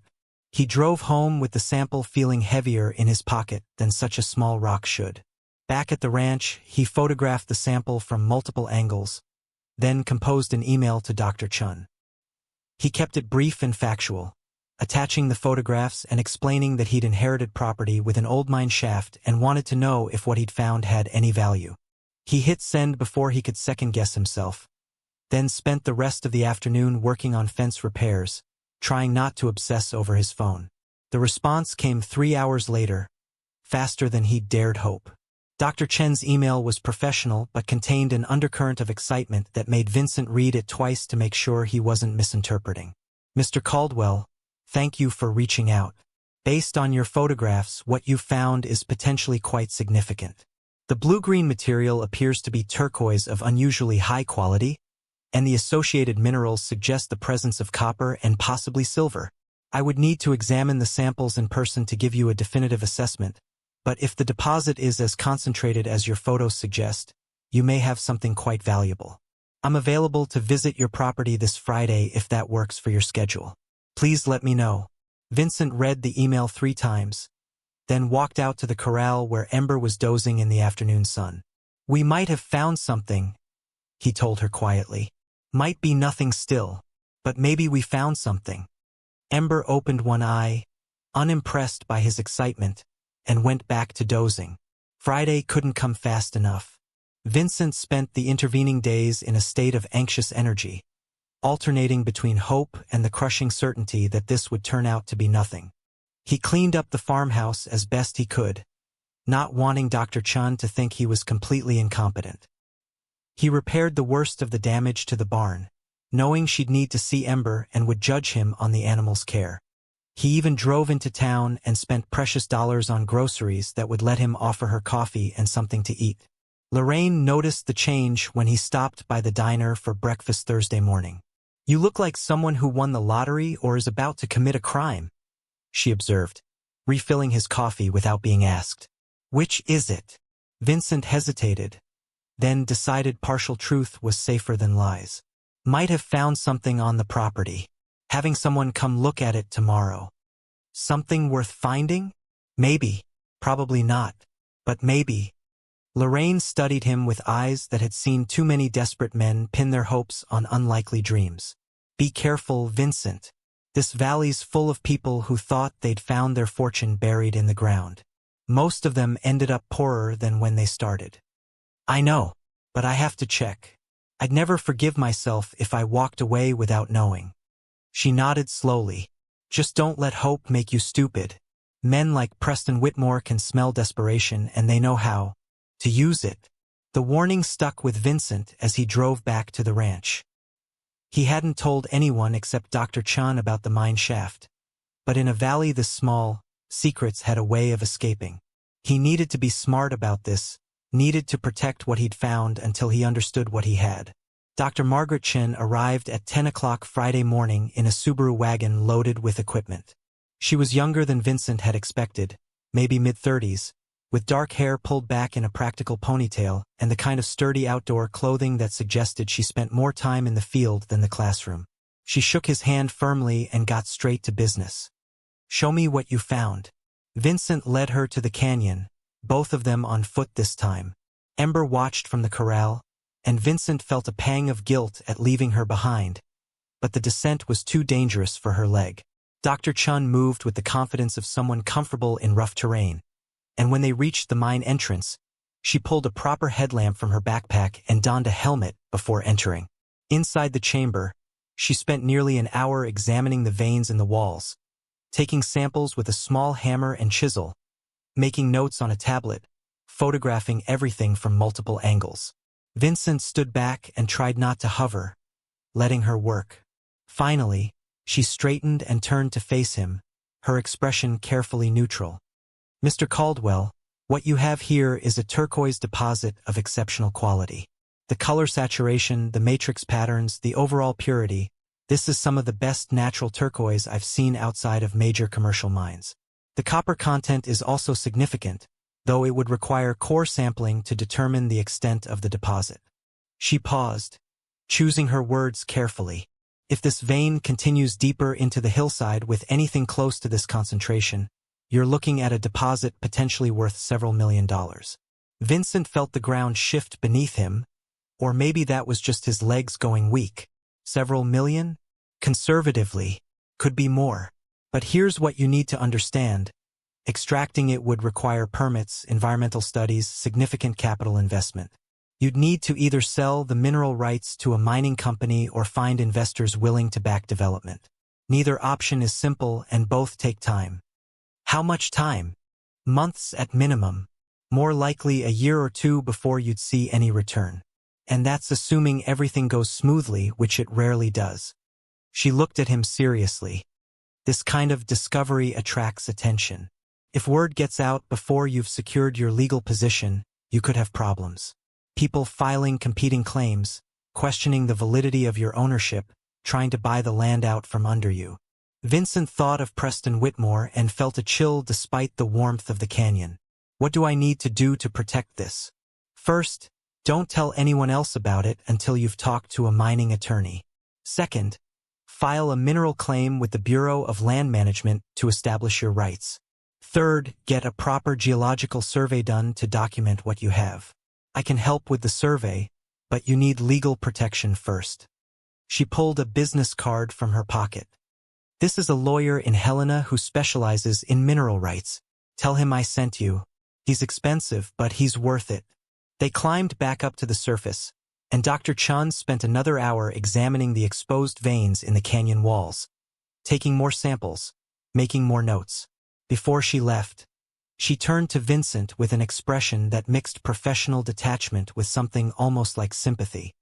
S1: He drove home with the sample feeling heavier in his pocket than such a small rock should. Back at the ranch, he photographed the sample from multiple angles, then composed an email to Dr. Chun. He kept it brief and factual, attaching the photographs and explaining that he'd inherited property with an old mine shaft and wanted to know if what he'd found had any value. He hit send before he could second-guess himself, then spent the rest of the afternoon working on fence repairs, trying not to obsess over his phone. The response came 3 hours later, faster than he'd dared hope. Dr. Chen's email was professional but contained an undercurrent of excitement that made Vincent read it twice to make sure he wasn't misinterpreting. Mr. Caldwell, thank you for reaching out. Based on your photographs, what you found is potentially quite significant. The blue-green material appears to be turquoise of unusually high quality, and the associated minerals suggest the presence of copper and possibly silver. I would need to examine the samples in person to give you a definitive assessment, but if the deposit is as concentrated as your photos suggest, you may have something quite valuable. I'm available to visit your property this Friday if that works for your schedule. Please let me know. Vincent read the email 3 times, then walked out to the corral where Ember was dozing in the afternoon sun. We might have found something, he told her quietly. Might be nothing still, but maybe we found something. Ember opened one eye, unimpressed by his excitement, and went back to dozing. Friday couldn't come fast enough. Vincent spent the intervening days in a state of anxious energy, alternating between hope and the crushing certainty that this would turn out to be nothing. He cleaned up the farmhouse as best he could, not wanting Dr. Chun to think he was completely incompetent. He repaired the worst of the damage to the barn, knowing she'd need to see Ember and would judge him on the animal's care. He even drove into town and spent precious dollars on groceries that would let him offer her coffee and something to eat. Lorraine noticed the change when he stopped by the diner for breakfast Thursday morning. You look like someone who won the lottery or is about to commit a crime, she observed, refilling his coffee without being asked. Which is it? Vincent hesitated, then decided partial truth was safer than lies. Might have found something on the property. Having someone come look at it tomorrow. Something worth finding? Maybe. Probably not. But maybe. Lorraine studied him with eyes that had seen too many desperate men pin their hopes on unlikely dreams. Be careful, Vincent. This valley's full of people who thought they'd found their fortune buried in the ground. Most of them ended up poorer than when they started. I know, but I have to check. I'd never forgive myself if I walked away without knowing. She nodded slowly. Just don't let hope make you stupid. Men like Preston Whitmore can smell desperation and they know how to use it. The warning stuck with Vincent as he drove back to the ranch. He hadn't told anyone except Dr. Chun about the mine shaft. But in a valley this small, secrets had a way of escaping. He needed to be smart about this, needed to protect what he'd found until he understood what he had. Dr. Margaret Chin arrived at 10 o'clock Friday morning in a Subaru wagon loaded with equipment. She was younger than Vincent had expected, maybe mid-30s, with dark hair pulled back in a practical ponytail and the kind of sturdy outdoor clothing that suggested she spent more time in the field than the classroom. She shook his hand firmly and got straight to business. Show me what you found. Vincent led her to the canyon, both of them on foot this time. Ember watched from the corral, and Vincent felt a pang of guilt at leaving her behind, but the descent was too dangerous for her leg. Dr. Chun moved with the confidence of someone comfortable in rough terrain, and when they reached the mine entrance, she pulled a proper headlamp from her backpack and donned a helmet before entering. Inside the chamber, she spent nearly an hour examining the veins in the walls, taking samples with a small hammer and chisel, making notes on a tablet, photographing everything from multiple angles. Vincent stood back and tried not to hover, letting her work. Finally, she straightened and turned to face him, her expression carefully neutral. Mr. Caldwell, what you have here is a turquoise deposit of exceptional quality. The color saturation, the matrix patterns, the overall purity, This is some of the best natural turquoise I've seen outside of major commercial mines. The copper content is also significant, though it would require core sampling to determine the extent of the deposit. She paused, choosing her words carefully. If this vein continues deeper into the hillside with anything close to this concentration, you're looking at a deposit potentially worth several $1,000,000. Vincent felt the ground shift beneath him, or maybe that was just his legs going weak. Several million? Conservatively, could be more. But here's what you need to understand. Extracting it would require permits, environmental studies, significant capital investment. You'd need to either sell the mineral rights to a mining company or find investors willing to back development. Neither option is simple and both take time. How much time? Months at minimum. More likely a year or two before you'd see any return. And that's assuming everything goes smoothly, which it rarely does. She looked at him seriously. This kind of discovery attracts attention. If word gets out before you've secured your legal position, you could have problems. People filing competing claims, questioning the validity of your ownership, trying to buy the land out from under you. Vincent thought of Preston Whitmore and felt a chill despite the warmth of the canyon. What do I need to do to protect this? First, don't tell anyone else about it until you've talked to a mining attorney. Second, file a mineral claim with the Bureau of Land Management to establish your rights. Third, get a proper geological survey done to document what you have. I can help with the survey, but you need legal protection first. She pulled a business card from her pocket. This is a lawyer in Helena who specializes in mineral rights. Tell him I sent you. He's expensive, but he's worth it. They climbed back up to the surface, and Dr. Chun spent another hour examining the exposed veins in the canyon walls, taking more samples, making more notes. Before she left, she turned to Vincent with an expression that mixed professional detachment with something almost like sympathy.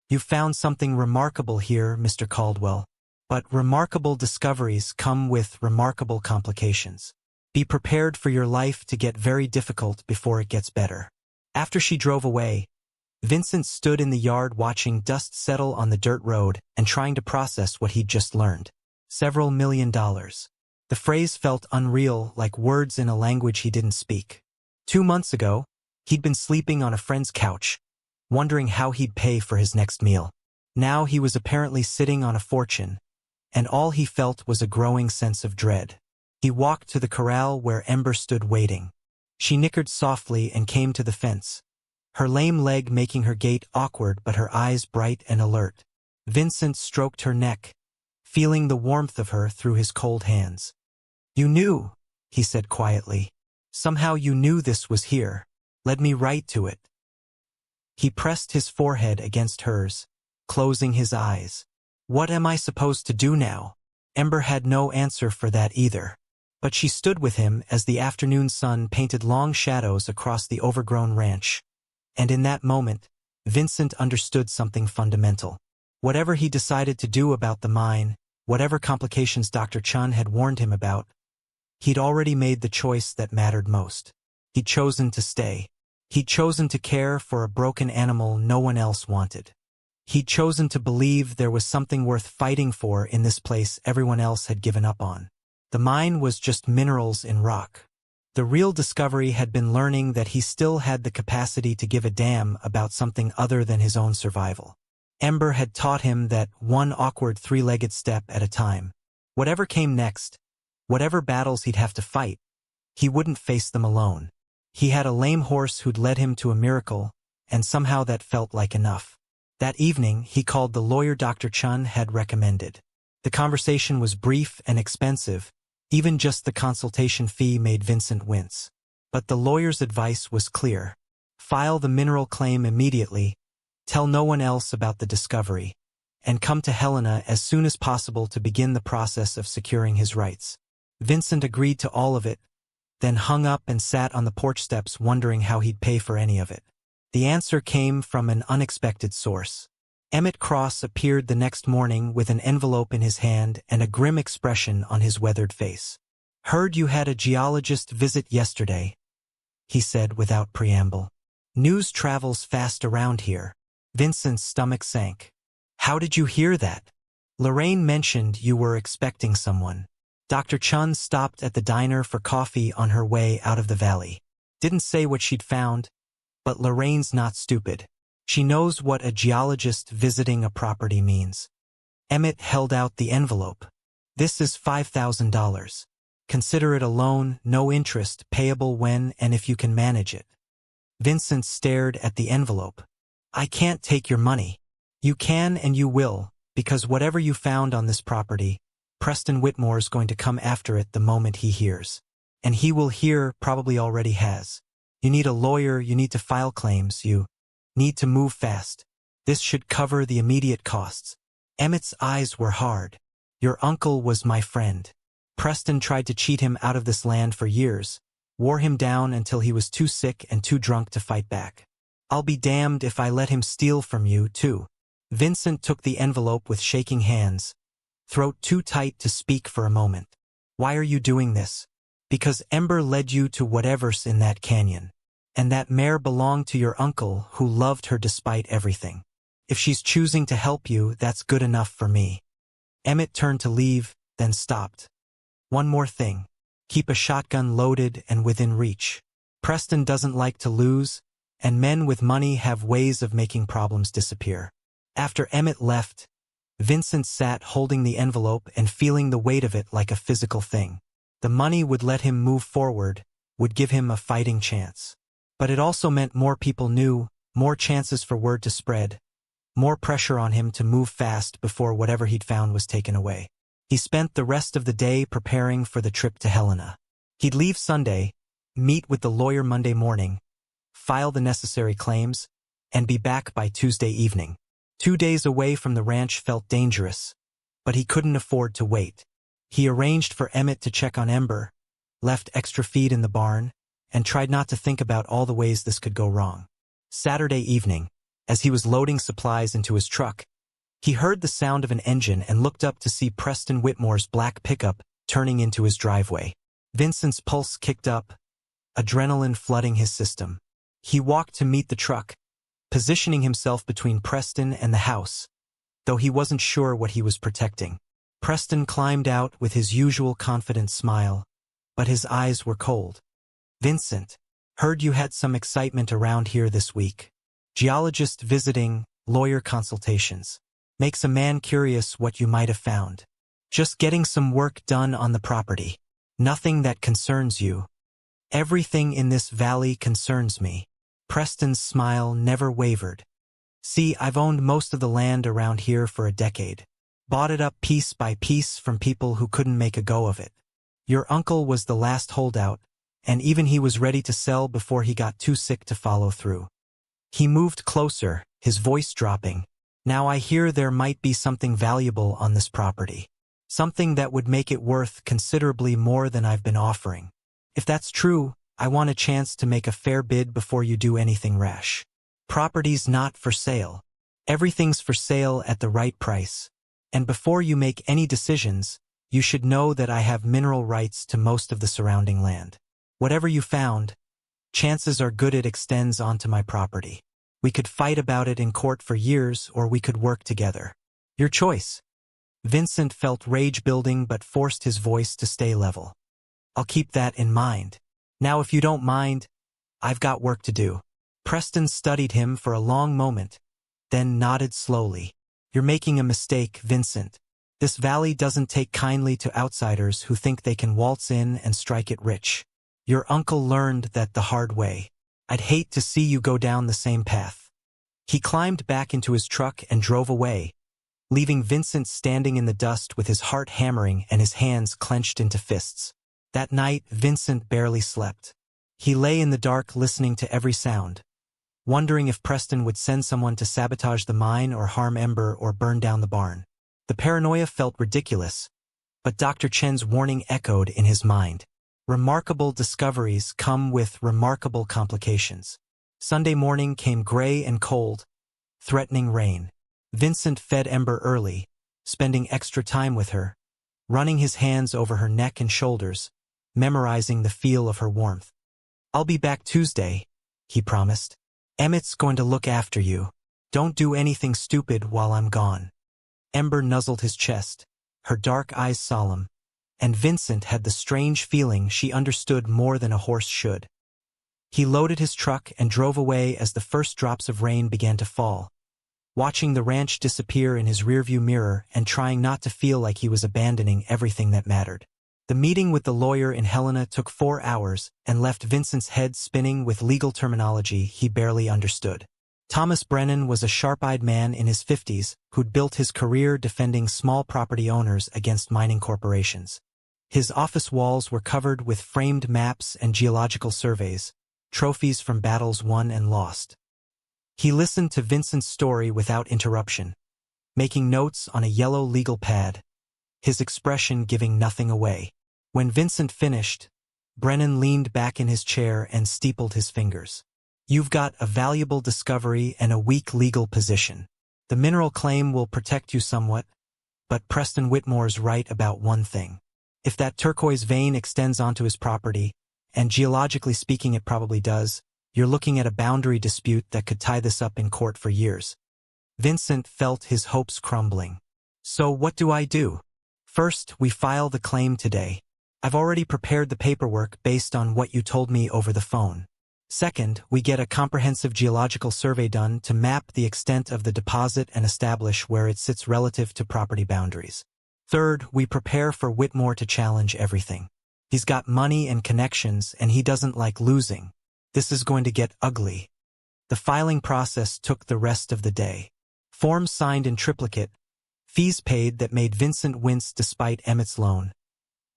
S1: "You've found something remarkable here, Mr. Caldwell, but remarkable discoveries come with remarkable complications. Be prepared for your life to get very difficult before it gets better." After she drove away, Vincent stood in the yard watching dust settle on the dirt road and trying to process what he'd just learned. Several $1,000,000. The phrase felt unreal, like words in a language he didn't speak. 2 months ago, he'd been sleeping on a friend's couch, wondering how he'd pay for his next meal. Now he was apparently sitting on a fortune, and all he felt was a growing sense of dread. He walked to the corral where Ember stood waiting. She nickered softly and came to the fence, her lame leg making her gait awkward but her eyes bright and alert. Vincent stroked her neck, feeling the warmth of her through his cold hands. "You knew," he said quietly. "Somehow you knew this was here. Led me right to it." He pressed his forehead against hers, closing his eyes. "What am I supposed to do now?" Ember had no answer for that either. But she stood with him as the afternoon sun painted long shadows across the overgrown ranch. And in that moment, Vincent understood something fundamental. Whatever he decided to do about the mine, whatever complications Dr. Chun had warned him about, he'd already made the choice that mattered most. He'd chosen to stay. He'd chosen to care for a broken animal no one else wanted. He'd chosen to believe there was something worth fighting for in this place everyone else had given up on. The mine was just minerals in rock. The real discovery had been learning that he still had the capacity to give a damn about something other than his own survival. Ember had taught him that one awkward three-legged step at a time. Whatever came next, whatever battles he'd have to fight, he wouldn't face them alone. He had a lame horse who'd led him to a miracle, and somehow that felt like enough. That evening, he called the lawyer Dr. Chun had recommended. The conversation was brief and expensive. Even just the consultation fee made Vincent wince. But the lawyer's advice was clear. File the mineral claim immediately, tell no one else about the discovery, and come to Helena as soon as possible to begin the process of securing his rights. Vincent agreed to all of it, then hung up and sat on the porch steps wondering how he'd pay for any of it. The answer came from an unexpected source. Emmett Cross appeared the next morning with an envelope in his hand and a grim expression on his weathered face. "Heard you had a geologist visit yesterday," he said without preamble. "News travels fast around here." Vincent's stomach sank. "How did you hear that?" Lorraine mentioned you were expecting someone. Dr. Chun stopped at the diner for coffee on her way out of the valley. Didn't say what she'd found, but Lorraine's not stupid. She knows what a geologist visiting a property means. Emmett held out the envelope. This is $5,000. Consider it a loan, no interest, payable when and if you can manage it. Vincent stared at the envelope. I can't take your money. You can and you will, because whatever you found on this property, Preston Whitmore's going to come after it the moment he hears. And he will hear, probably already has. You need a lawyer, you need to file claims, you need to move fast. This should cover the immediate costs. Emmett's eyes were hard. Your uncle was my friend. Preston tried to cheat him out of this land for years, wore him down until he was too sick and too drunk to fight back. I'll be damned if I let him steal from you, too. Vincent took the envelope with shaking hands, throat too tight to speak for a moment. Why are you doing this? Because Ember led you to whatever's in that canyon. And that mare belonged to your uncle, who loved her despite everything. If she's choosing to help you, that's good enough for me. Emmett turned to leave, then stopped. One more thing. Keep a shotgun loaded and within reach. Preston doesn't like to lose, and men with money have ways of making problems disappear. After Emmett left, Vincent sat holding the envelope and feeling the weight of it like a physical thing. The money would let him move forward, would give him a fighting chance. But it also meant more people knew, more chances for word to spread, more pressure on him to move fast before whatever he'd found was taken away. He spent the rest of the day preparing for the trip to Helena. He'd leave Sunday, meet with the lawyer Monday morning, file the necessary claims, and be back by Tuesday evening. 2 days away from the ranch felt dangerous, but he couldn't afford to wait. He arranged for Emmett to check on Ember, left extra feed in the barn, and tried not to think about all the ways this could go wrong. Saturday evening, as he was loading supplies into his truck, he heard the sound of an engine and looked up to see Preston Whitmore's black pickup turning into his driveway. Vincent's pulse kicked up, adrenaline flooding his system. He walked to meet the truck, positioning himself between Preston and the house, though he wasn't sure what he was protecting. Preston climbed out with his usual confident smile, but his eyes were cold. Vincent, heard you had some excitement around here this week. Geologist visiting, lawyer consultations. Makes a man curious what you might have found. Just getting some work done on the property. Nothing that concerns you. Everything in this valley concerns me. Preston's smile never wavered. See, I've owned most of the land around here for a decade. Bought it up piece by piece from people who couldn't make a go of it. Your uncle was the last holdout, and even he was ready to sell before he got too sick to follow through. He moved closer, his voice dropping. Now I hear there might be something valuable on this property. Something that would make it worth considerably more than I've been offering. If that's true, I want a chance to make a fair bid before you do anything rash. Property's not for sale. Everything's for sale at the right price. And before you make any decisions, you should know that I have mineral rights to most of the surrounding land. Whatever you found, chances are good it extends onto my property. We could fight about it in court for years, or we could work together. Your choice. Vincent felt rage building but forced his voice to stay level. I'll keep that in mind. Now if you don't mind, I've got work to do. Preston studied him for a long moment, then nodded slowly. You're making a mistake, Vincent. This valley doesn't take kindly to outsiders who think they can waltz in and strike it rich. Your uncle learned that the hard way. I'd hate to see you go down the same path. He climbed back into his truck and drove away, leaving Vincent standing in the dust with his heart hammering and his hands clenched into fists. That night, Vincent barely slept. He lay in the dark listening to every sound, wondering if Preston would send someone to sabotage the mine or harm Ember or burn down the barn. The paranoia felt ridiculous, but Dr. Chen's warning echoed in his mind. Remarkable discoveries come with remarkable complications. Sunday morning came gray and cold, threatening rain. Vincent fed Ember early, spending extra time with her, running his hands over her neck and shoulders, memorizing the feel of her warmth. I'll be back Tuesday, he promised. Emmett's going to look after you. Don't do anything stupid while I'm gone. Ember nuzzled his chest, her dark eyes solemn, and Vincent had the strange feeling she understood more than a horse should. He loaded his truck and drove away as the first drops of rain began to fall, watching the ranch disappear in his rearview mirror and trying not to feel like he was abandoning everything that mattered. The meeting with the lawyer in Helena took 4 hours and left Vincent's head spinning with legal terminology he barely understood. Thomas Brennan was a sharp-eyed man in his 50s who'd built his career defending small property owners against mining corporations. His office walls were covered with framed maps and geological surveys, trophies from battles won and lost. He listened to Vincent's story without interruption, making notes on a yellow legal pad, his expression giving nothing away. When Vincent finished, Brennan leaned back in his chair and steepled his fingers. "You've got a valuable discovery and a weak legal position. The mineral claim will protect you somewhat, but Preston Whitmore's right about one thing. If that turquoise vein extends onto his property, and geologically speaking it probably does, you're looking at a boundary dispute that could tie this up in court for years." Vincent felt his hopes crumbling. "So what do I do?" "First, we file the claim today. I've already prepared the paperwork based on what you told me over the phone. Second, we get a comprehensive geological survey done to map the extent of the deposit and establish where it sits relative to property boundaries. Third, we prepare for Whitmore to challenge everything. He's got money and connections, and he doesn't like losing. This is going to get ugly." The filing process took the rest of the day. Forms signed in triplicate, fees paid that made Vincent wince despite Emmett's loan,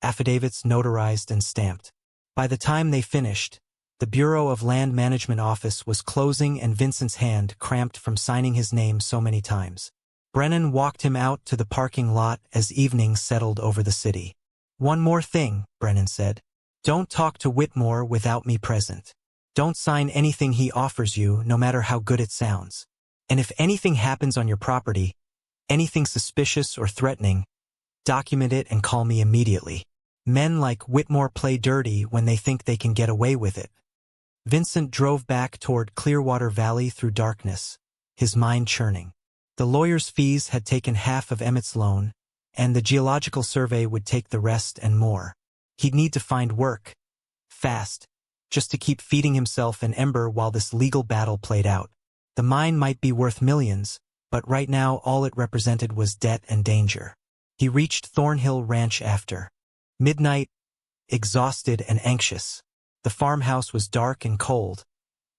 S1: affidavits notarized and stamped. By the time they finished, the Bureau of Land Management office was closing and Vincent's hand cramped from signing his name so many times. Brennan walked him out to the parking lot as evening settled over the city. "One more thing," Brennan said. "Don't talk to Whitmore without me present. Don't sign anything he offers you, no matter how good it sounds. And if anything happens on your property, anything suspicious or threatening, document it and call me immediately. Men like Whitmore play dirty when they think they can get away with it." Vincent drove back toward Clearwater Valley through darkness, his mind churning. The lawyer's fees had taken half of Emmett's loan, and the geological survey would take the rest and more. He'd need to find work, fast, just to keep feeding himself and Ember while this legal battle played out. The mine might be worth millions, but right now all it represented was debt and danger. He reached Thornhill Ranch after midnight, exhausted and anxious. The farmhouse was dark and cold,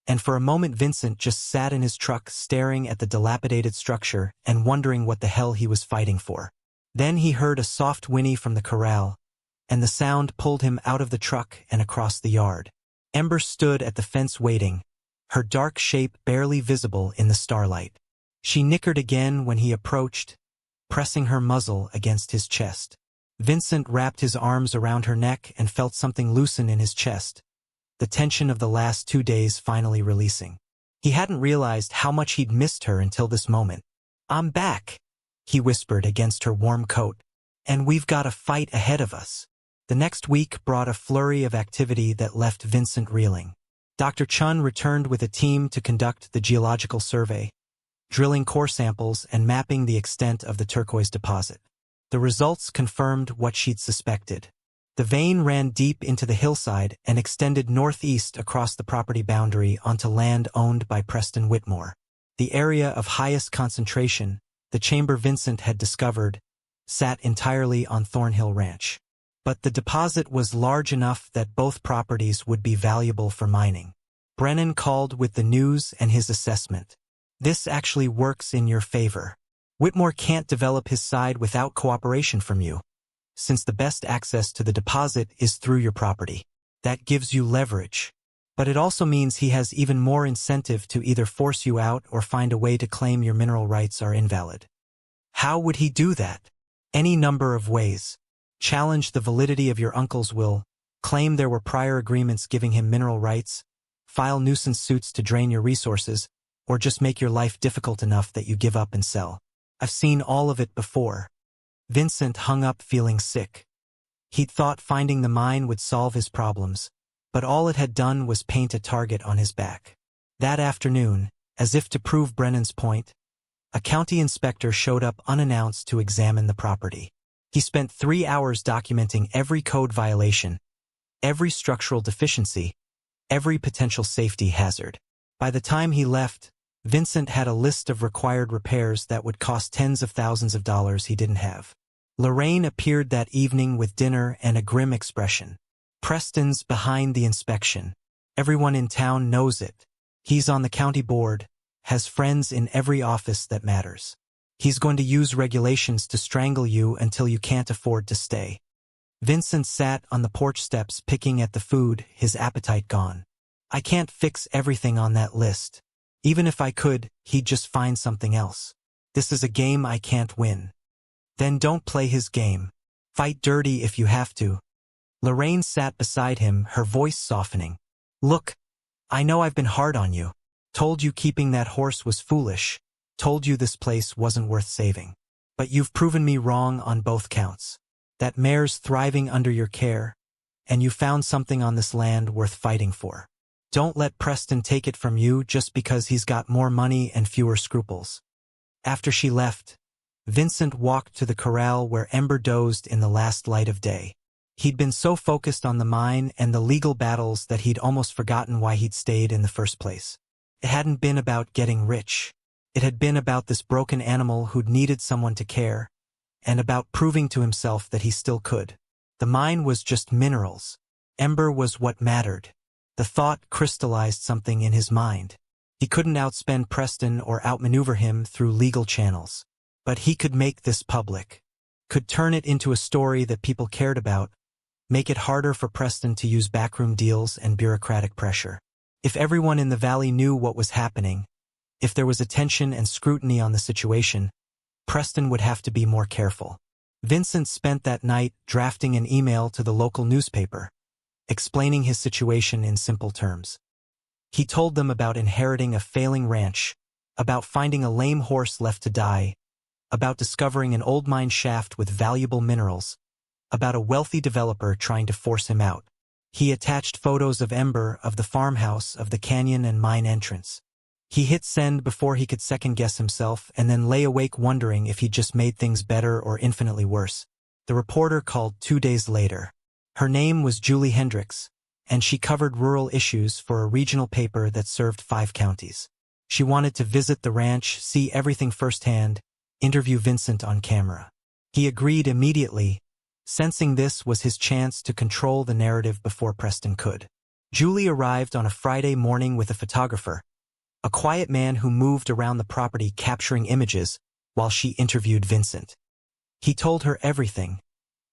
S1: and for a moment Vincent just sat in his truck staring at the dilapidated structure and wondering what the hell he was fighting for. Then he heard a soft whinny from the corral, and the sound pulled him out of the truck and across the yard. Ember stood at the fence waiting, her dark shape barely visible in the starlight. She nickered again when he approached, pressing her muzzle against his chest. Vincent wrapped his arms around her neck and felt something loosen in his chest, the tension of the last 2 days finally releasing. He hadn't realized how much he'd missed her until this moment. "I'm back," he whispered against her warm coat, "and we've got a fight ahead of us." The next week brought a flurry of activity that left Vincent reeling. Dr. Chun returned with a team to conduct the geological survey, drilling core samples and mapping the extent of the turquoise deposit. The results confirmed what she'd suspected. The vein ran deep into the hillside and extended northeast across the property boundary onto land owned by Preston Whitmore. The area of highest concentration, the chamber Vincent had discovered, sat entirely on Thornhill Ranch. But the deposit was large enough that both properties would be valuable for mining. Brennan called with the news and his assessment. "This actually works in your favor. Whitmore can't develop his side without cooperation from you, since the best access to the deposit is through your property. That gives you leverage. But it also means he has even more incentive to either force you out or find a way to claim your mineral rights are invalid." "How would he do that?" "Any number of ways. Challenge the validity of your uncle's will, claim there were prior agreements giving him mineral rights, file nuisance suits to drain your resources, or just make your life difficult enough that you give up and sell. I've seen all of it before." Vincent hung up feeling sick. He'd thought finding the mine would solve his problems, but all it had done was paint a target on his back. That afternoon, as if to prove Brennan's point, A county inspector showed up unannounced to examine the property. He spent 3 hours documenting every code violation, every structural deficiency, every potential safety hazard. By the time he left, Vincent had a list of required repairs that would cost tens of thousands of dollars he didn't have. Lorraine appeared that evening with dinner and a grim expression. Preston's behind the inspection. Everyone in town knows it. He's on the county board, has friends in every office that matters. He's going to use regulations to strangle you until you can't afford to stay. Vincent sat on the porch steps picking at the food, his appetite gone. I can't fix everything on that list. Even if I could, he'd just find something else. This is a game I can't win. Then don't play his game. Fight dirty if you have to. Lorraine sat beside him, her voice softening. Look, I know I've been hard on you. Told you keeping that horse was foolish. Told you this place wasn't worth saving. But you've proven me wrong on both counts. That mare's thriving under your care, and you found something on this land worth fighting for. Don't let Preston take it from you just because he's got more money and fewer scruples. After she left, Vincent walked to the corral where Ember dozed in the last light of day. He'd been so focused on the mine and the legal battles that he'd almost forgotten why he'd stayed in the first place. It hadn't been about getting rich. It had been about this broken animal who'd needed someone to care, and about proving to himself that he still could. The mine was just minerals. Ember was what mattered. The thought crystallized something in his mind. He couldn't outspend Preston or outmaneuver him through legal channels. But he could make this public. Could turn it into a story that people cared about, make it harder for Preston to use backroom deals and bureaucratic pressure. If everyone in the valley knew what was happening, if there was attention and scrutiny on the situation, Preston would have to be more careful. Vincent spent that night drafting an email to the local newspaper, explaining his situation in simple terms. He told them about inheriting a failing ranch, about finding a lame horse left to die, about discovering an old mine shaft with valuable minerals, about a wealthy developer trying to force him out. He attached photos of Ember, of the farmhouse, of the canyon and mine entrance. He hit send before he could second-guess himself and then lay awake wondering if he'd just made things better or infinitely worse. The reporter called 2 days later. Her name was Julie Hendricks, and she covered rural issues for a regional paper that served 5 counties. She wanted to visit the ranch, see everything firsthand, interview Vincent on camera. He agreed immediately, sensing this was his chance to control the narrative before Preston could. Julie arrived on a Friday morning with a photographer, a quiet man who moved around the property capturing images while she interviewed Vincent. He told her everything,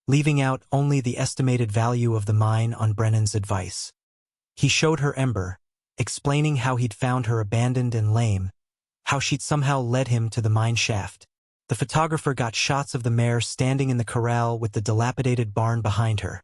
S1: leaving out only the estimated value of the mine on Brennan's advice. He showed her Ember, explaining how he'd found her abandoned and lame, how she'd somehow led him to the mine shaft. The photographer got shots of the mare standing in the corral with the dilapidated barn behind her,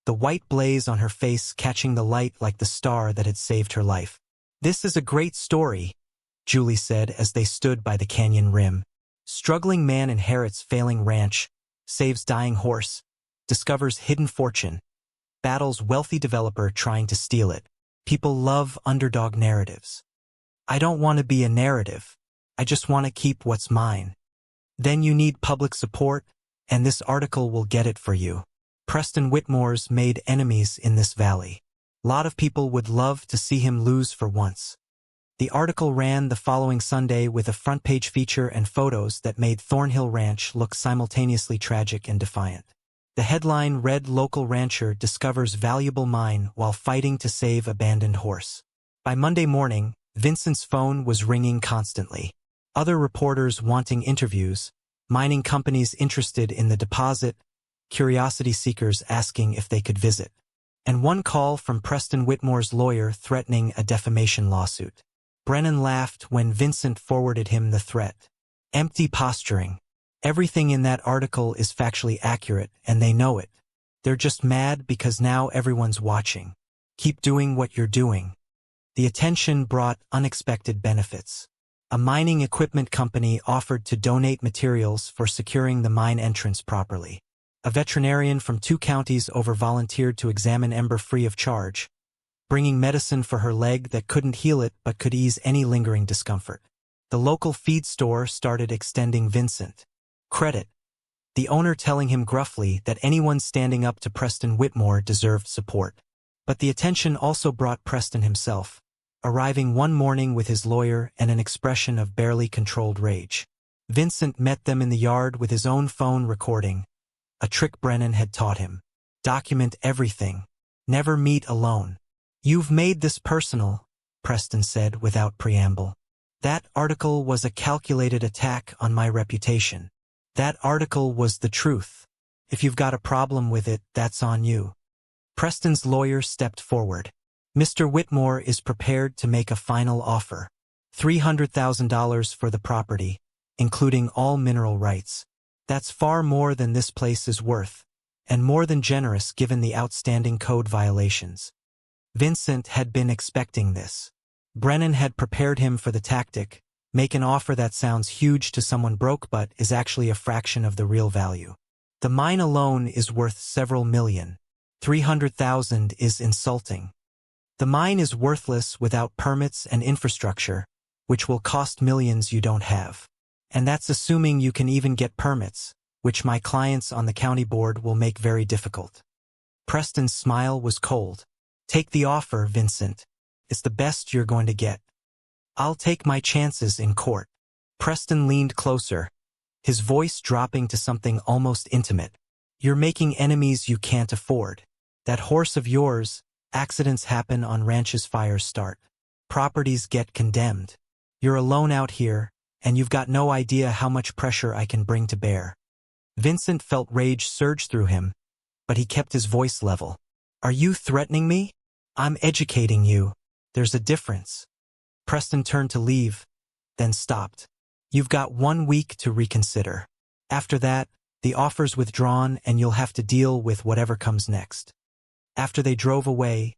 S1: the white blaze on her face catching the light like the star that had saved her life. "This is a great story," Julie said as they stood by the canyon rim. Struggling man inherits failing ranch, saves dying horse, discovers hidden fortune, battles wealthy developer trying to steal it. People love underdog narratives. I don't want to be a narrative. I just want to keep what's mine. Then you need public support, and this article will get it for you. Preston Whitmore's made enemies in this valley. A lot of people would love to see him lose for once. The article ran the following Sunday with a front-page feature and photos that made Thornhill Ranch look simultaneously tragic and defiant. The headline read, "Local rancher discovers valuable mine while fighting to save abandoned horse." By Monday morning, Vincent's phone was ringing constantly. Other reporters wanting interviews, mining companies interested in the deposit, curiosity seekers asking if they could visit, and one call from Preston Whitmore's lawyer threatening a defamation lawsuit. Brennan laughed when Vincent forwarded him the threat. Empty posturing. Everything in that article is factually accurate, and they know it. They're just mad because now everyone's watching. Keep doing what you're doing. The attention brought unexpected benefits. A mining equipment company offered to donate materials for securing the mine entrance properly. A veterinarian from 2 counties volunteered to examine Ember free of charge, bringing medicine for her leg that couldn't heal it but could ease any lingering discomfort. The local feed store started extending Vincent credit, the owner telling him gruffly that anyone standing up to Preston Whitmore deserved support. But the attention also brought Preston himself, arriving one morning with his lawyer and an expression of barely controlled rage. Vincent met them in the yard with his own phone recording, a trick Brennan had taught him. Document everything. Never meet alone. You've made this personal, Preston said without preamble. That article was a calculated attack on my reputation. That article was the truth. If you've got a problem with it, that's on you. Preston's lawyer stepped forward. Mr. Whitmore is prepared to make a final offer. $300,000 for the property, including all mineral rights. That's far more than this place is worth, and more than generous given the outstanding code violations. Vincent had been expecting this. Brennan had prepared him for the tactic, make an offer that sounds huge to someone broke but is actually a fraction of the real value. The mine alone is worth several million. $300,000 is insulting. The mine is worthless without permits and infrastructure, which will cost millions you don't have. And that's assuming you can even get permits, which my clients on the county board will make very difficult. Preston's smile was cold. Take the offer, Vincent. It's the best you're going to get. I'll take my chances in court. Preston leaned closer, his voice dropping to something almost intimate. You're making enemies you can't afford. That horse of yours, accidents happen on ranches, fires start. Properties get condemned. You're alone out here, and you've got no idea how much pressure I can bring to bear. Vincent felt rage surge through him, but he kept his voice level. Are you threatening me? I'm educating you. There's a difference. Preston turned to leave, then stopped. You've got 1 week to reconsider. After that, the offer's withdrawn and you'll have to deal with whatever comes next. After they drove away,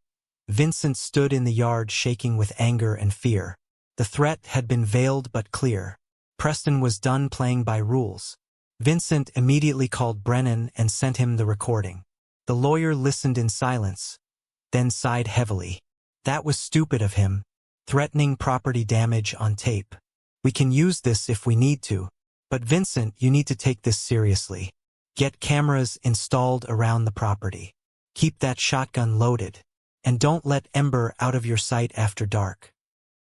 S1: Vincent stood in the yard shaking with anger and fear. The threat had been veiled but clear. Preston was done playing by rules. Vincent immediately called Brennan and sent him the recording. The lawyer listened in silence, then sighed heavily. That was stupid of him, threatening property damage on tape. We can use this if we need to, but Vincent, you need to take this seriously. Get cameras installed around the property. Keep that shotgun loaded, and don't let Ember out of your sight after dark.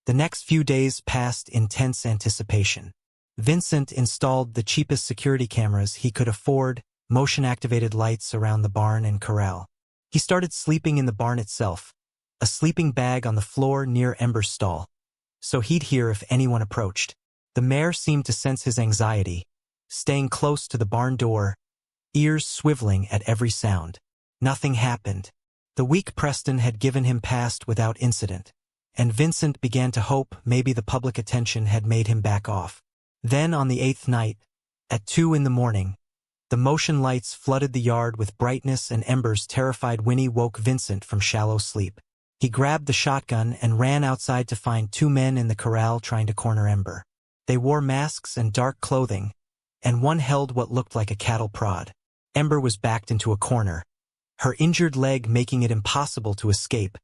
S1: The next few days passed in tense anticipation. Vincent installed the cheapest security cameras he could afford, motion-activated lights around the barn and corral. He started sleeping in the barn itself, a sleeping bag on the floor near Ember's stall, so he'd hear if anyone approached. The mare seemed to sense his anxiety, staying close to the barn door, ears swiveling at every sound. Nothing happened. The week Preston had given him passed without incident, and Vincent began to hope maybe the public attention had made him back off. Then on the 8th night, at 2 a.m, the motion lights flooded the yard with brightness and Ember's terrified whinny woke Vincent from shallow sleep. He grabbed the shotgun and ran outside to find 2 men in the corral trying to corner Ember. They wore masks and dark clothing, and one held what looked like a cattle prod. Ember was backed into a corner, her injured leg making it impossible to escape,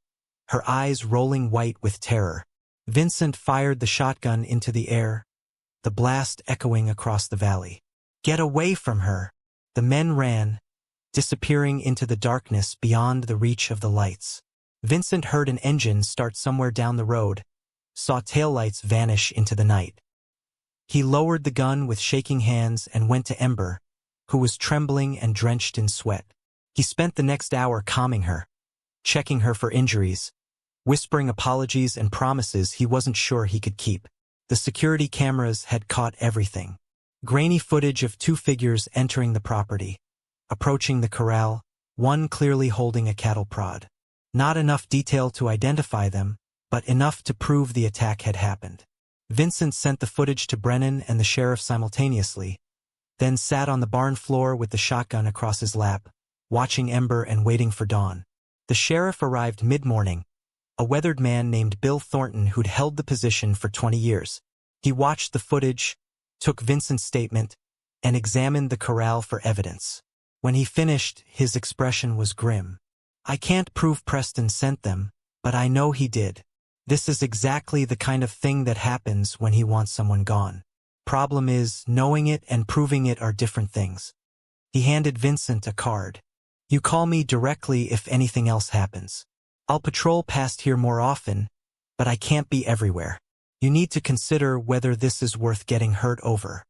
S1: her eyes rolling white with terror. Vincent fired the shotgun into the air, the blast echoing across the valley. Get away from her! The men ran, disappearing into the darkness beyond the reach of the lights. Vincent heard an engine start somewhere down the road, saw taillights vanish into the night. He lowered the gun with shaking hands and went to Ember, who was trembling and drenched in sweat. He spent the next hour calming her, checking her for injuries, whispering apologies and promises he wasn't sure he could keep. The security cameras had caught everything. Grainy footage of 2 figures entering the property, approaching the corral, one clearly holding a cattle prod. Not enough detail to identify them, but enough to prove the attack had happened. Vincent sent the footage to Brennan and the sheriff simultaneously, then sat on the barn floor with the shotgun across his lap, watching Ember and waiting for dawn. The sheriff arrived mid-morning, a weathered man named Bill Thornton who'd held the position for 20 years. He watched the footage, took Vincent's statement, and examined the corral for evidence. When he finished, his expression was grim. I can't prove Preston sent them, but I know he did. This is exactly the kind of thing that happens when he wants someone gone. Problem is, knowing it and proving it are different things. He handed Vincent a card. You call me directly if anything else happens. I'll patrol past here more often, but I can't be everywhere. You need to consider whether this is worth getting hurt over.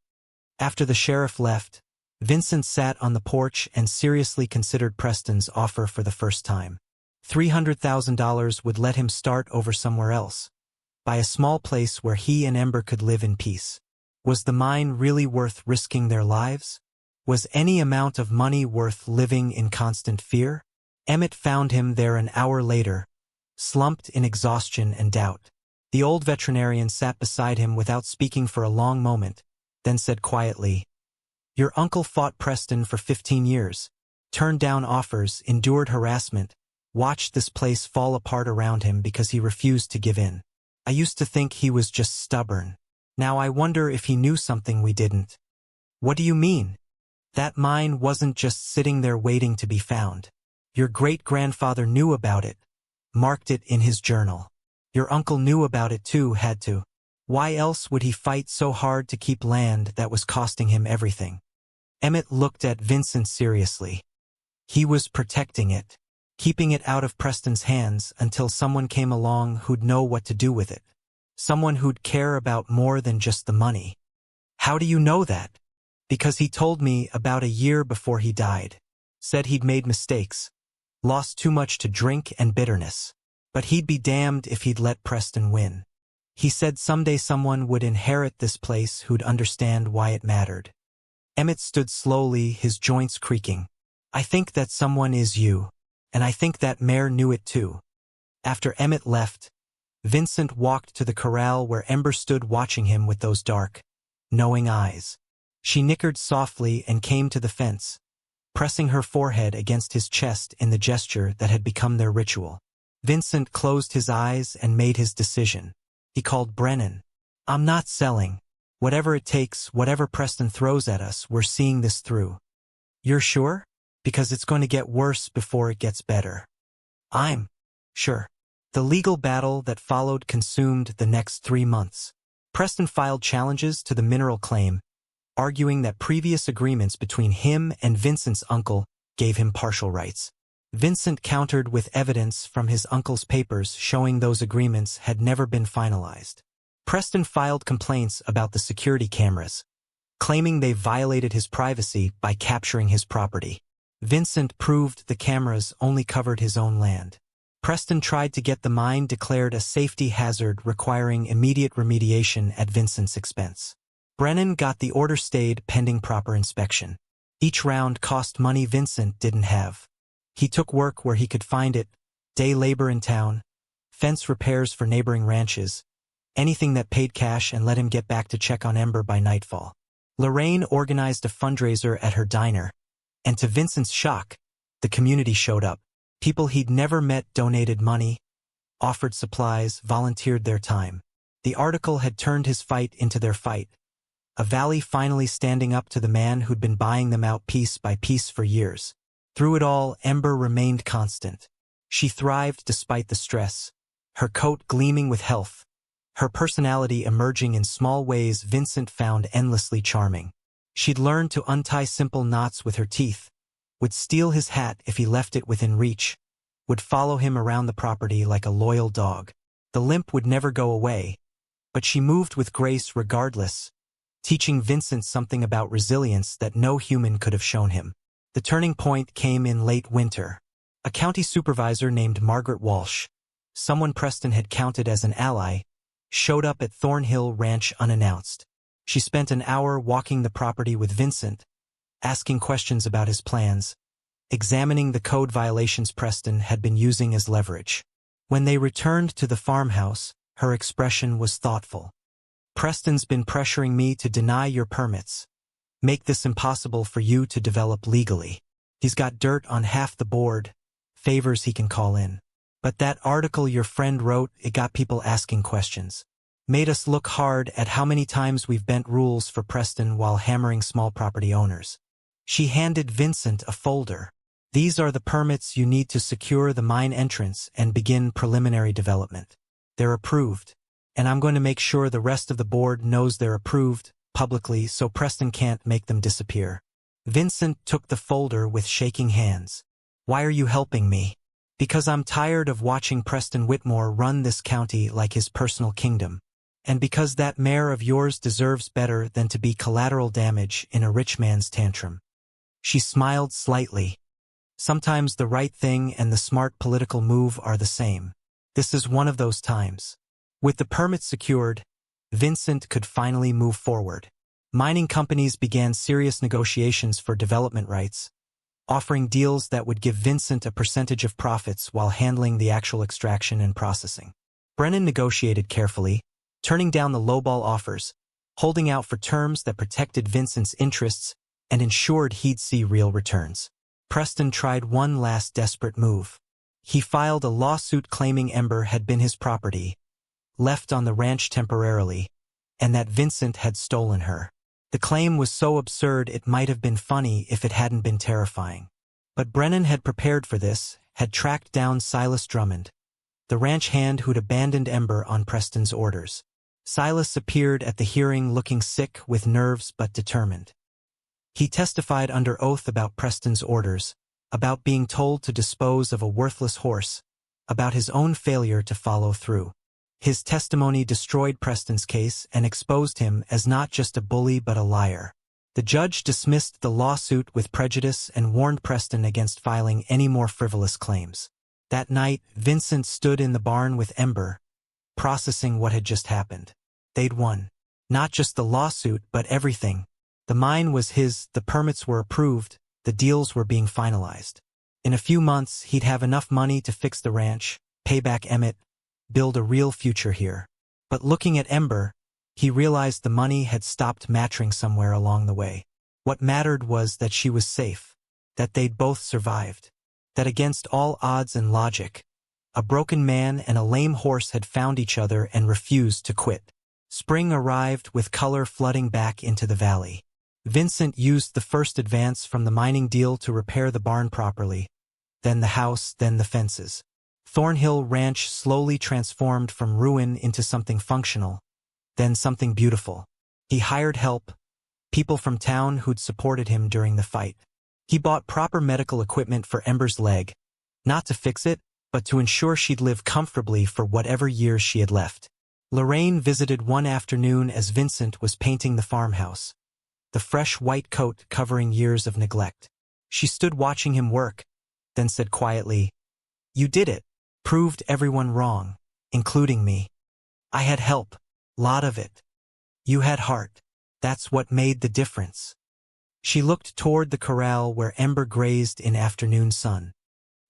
S1: After the sheriff left, Vincent sat on the porch and seriously considered Preston's offer for the first time. $300,000 would let him start over somewhere else, buy a small place where he and Ember could live in peace. Was the mine really worth risking their lives? Was any amount of money worth living in constant fear? Emmett found him there an hour later, slumped in exhaustion and doubt. The old veterinarian sat beside him without speaking for a long moment, then said quietly, "Your uncle fought Preston for 15 years, turned down offers, endured harassment, watched this place fall apart around him because he refused to give in. I used to think he was just stubborn. Now I wonder if he knew something we didn't." "What do you mean?" "That mine wasn't just sitting there waiting to be found. Your great-grandfather knew about it, marked it in his journal. Your uncle knew about it too, had to. Why else would he fight so hard to keep land that was costing him everything?" Emmett looked at Vincent seriously. He was protecting it, keeping it out of Preston's hands until someone came along who'd know what to do with it. Someone who'd care about more than just the money. "How do you know that?" "Because he told me about a year before he died. Said he'd made mistakes, lost too much to drink and bitterness. But he'd be damned if he'd let Preston win. He said someday someone would inherit this place who'd understand why it mattered." Emmett stood slowly, his joints creaking. "I think that someone is you, and I think that Mare knew it too." After Emmett left, Vincent walked to the corral where Ember stood watching him with those dark, knowing eyes. She nickered softly and came to the fence, pressing her forehead against his chest in the gesture that had become their ritual. Vincent closed his eyes and made his decision. He called Brennan. "I'm not selling. Whatever it takes, whatever Preston throws at us, we're seeing this through." "You're sure? Because it's going to get worse before it gets better." "I'm sure." The legal battle that followed consumed the next 3 months. Preston filed challenges to the mineral claim, arguing that previous agreements between him and Vincent's uncle gave him partial rights. Vincent countered with evidence from his uncle's papers showing those agreements had never been finalized. Preston filed complaints about the security cameras, claiming they violated his privacy by capturing his property. Vincent proved the cameras only covered his own land. Preston tried to get the mine declared a safety hazard requiring immediate remediation at Vincent's expense. Brennan got the order stayed pending proper inspection. Each round cost money Vincent didn't have. He took work where he could find it, day labor in town, fence repairs for neighboring ranches, anything that paid cash, and let him get back to check on Ember by nightfall. Lorraine organized a fundraiser at her diner, and to Vincent's shock, the community showed up. People he'd never met donated money, offered supplies, volunteered their time. The article had turned his fight into their fight, a valley finally standing up to the man who'd been buying them out piece by piece for years. Through it all, Ember remained constant. She thrived despite the stress, her coat gleaming with health, her personality emerging in small ways Vincent found endlessly charming. She'd learned to untie simple knots with her teeth, would steal his hat if he left it within reach, would follow him around the property like a loyal dog. The limp would never go away, but she moved with grace regardless, teaching Vincent something about resilience that no human could have shown him. The turning point came in late winter. A county supervisor named Margaret Walsh, someone Preston had counted as an ally, showed up at Thornhill Ranch unannounced. She spent an hour walking the property with Vincent, asking questions about his plans, examining the code violations Preston had been using as leverage. When they returned to the farmhouse, her expression was thoughtful. "Preston's been pressuring me to deny your permits, make this impossible for you to develop legally. He's got dirt on half the board, favors he can call in. But that article your friend wrote, it got people asking questions. Made us look hard at how many times we've bent rules for Preston while hammering small property owners." She handed Vincent a folder. "These are the permits you need to secure the mine entrance and begin preliminary development. They're approved. And I'm going to make sure the rest of the board knows they're approved, publicly, so Preston can't make them disappear. Vincent took the folder with shaking hands. Why are you helping me? Because I'm tired of watching Preston Whitmore run this county like his personal kingdom. And because that mayor of yours deserves better than to be collateral damage in a rich man's tantrum. She smiled slightly. Sometimes the right thing and the smart political move are the same. This is one of those times. With the permit secured, Vincent could finally move forward. Mining companies began serious negotiations for development rights, offering deals that would give Vincent a percentage of profits while handling the actual extraction and processing. Brennan negotiated carefully, turning down the lowball offers, holding out for terms that protected Vincent's interests and ensured he'd see real returns. Preston tried one last desperate move. He filed a lawsuit claiming Ember had been his property, left on the ranch temporarily, and that Vincent had stolen her. The claim was so absurd it might have been funny if it hadn't been terrifying. But Brennan had prepared for this, had tracked down Silas Drummond, the ranch hand who'd abandoned Ember on Preston's orders. Silas appeared at the hearing looking sick with nerves but determined. He testified under oath about Preston's orders, about being told to dispose of a worthless horse, about his own failure to follow through. His testimony destroyed Preston's case and exposed him as not just a bully but a liar. The judge dismissed the lawsuit with prejudice and warned Preston against filing any more frivolous claims. That night, Vincent stood in the barn with Ember, processing what had just happened. They'd won. Not just the lawsuit, but everything. The mine was his, the permits were approved, the deals were being finalized. In a few months, he'd have enough money to fix the ranch, pay back Emmett, build a real future here. But looking at Ember, he realized the money had stopped mattering somewhere along the way. What mattered was that she was safe, that they'd both survived, that against all odds and logic, a broken man and a lame horse had found each other and refused to quit. Spring arrived with color flooding back into the valley. Vincent used the first advance from the mining deal to repair the barn properly, then the house, then the fences. Thornhill Ranch slowly transformed from ruin into something functional, then something beautiful. He hired help, people from town who'd supported him during the fight. He bought proper medical equipment for Ember's leg, not to fix it, but to ensure she'd live comfortably for whatever years she had left. Lorraine visited one afternoon as Vincent was painting the farmhouse, the fresh white coat covering years of neglect. She stood watching him work, then said quietly, "You did it. Proved everyone wrong, including me. I had help, lot of it. You had heart. That's what made the difference." She looked toward the corral where Ember grazed in afternoon sun.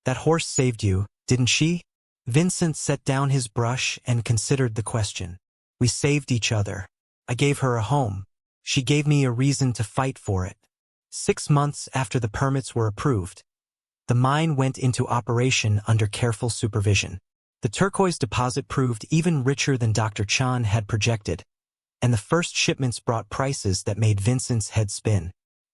S1: "That horse saved you, didn't she?" Vincent set down his brush and considered the question. "We saved each other. I gave her a home. She gave me a reason to fight for it." 6 months after the permits were approved, the mine went into operation under careful supervision. The turquoise deposit proved even richer than Dr. Chan had projected, and the first shipments brought prices that made Vincent's head spin.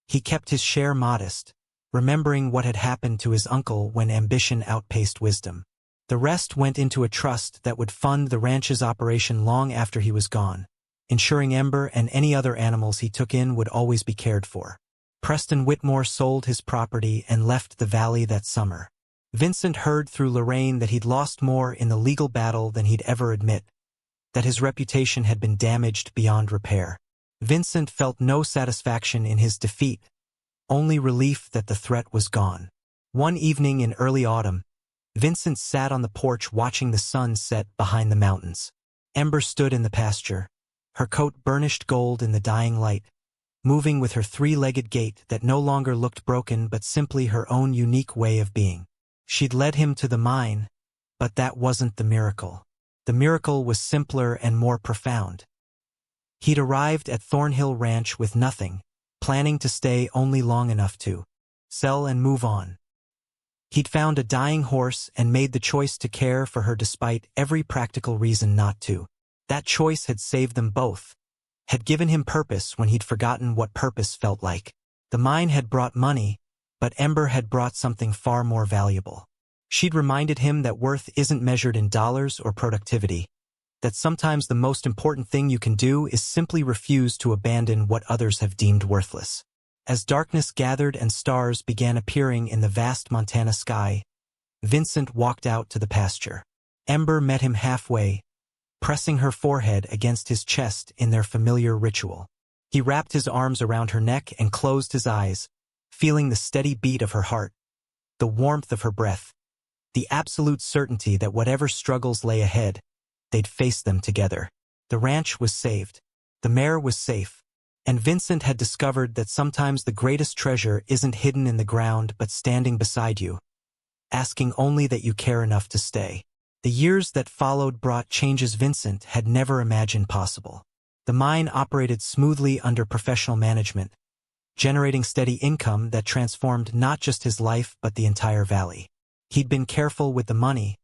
S1: He kept his share modest, remembering what had happened to his uncle when ambition outpaced wisdom. The rest went into a trust that would fund the ranch's operation long after he was gone, ensuring Ember and any other animals he took in would always be cared for. Preston Whitmore sold his property and left the valley that summer. Vincent heard through Lorraine that he'd lost more in the legal battle than he'd ever admit, that his reputation had been damaged beyond repair. Vincent felt no satisfaction in his defeat, only relief that the threat was gone. One evening in early autumn, Vincent sat on the porch watching the sun set behind the mountains. Ember stood in the pasture, her coat burnished gold in the dying light, moving with her 3-legged gait that no longer looked broken but simply her own unique way of being. She'd led him to the mine, but that wasn't the miracle. The miracle was simpler and more profound. He'd arrived at Thornhill Ranch with nothing, planning to stay only long enough to sell and move on. He'd found a dying horse and made the choice to care for her despite every practical reason not to. That choice had saved them both, had given him purpose when he'd forgotten what purpose felt like. The mine had brought money, but Ember had brought something far more valuable. She'd reminded him that worth isn't measured in dollars or productivity, that sometimes the most important thing you can do is simply refuse to abandon what others have deemed worthless. As darkness gathered and stars began appearing in the vast Montana sky, Vincent walked out to the pasture. Ember met him halfway, pressing her forehead against his chest in their familiar ritual. He wrapped his arms around her neck and closed his eyes, feeling the steady beat of her heart, the warmth of her breath, the absolute certainty that whatever struggles lay ahead, they'd face them together. The ranch was saved. The mare was safe. And Vincent had discovered that sometimes the greatest treasure isn't hidden in the ground but standing beside you, asking only that you care enough to stay. The years that followed brought changes Vincent had never imagined possible. The mine operated smoothly under professional management, generating steady income that transformed not just his life but the entire valley. He'd been careful with the money,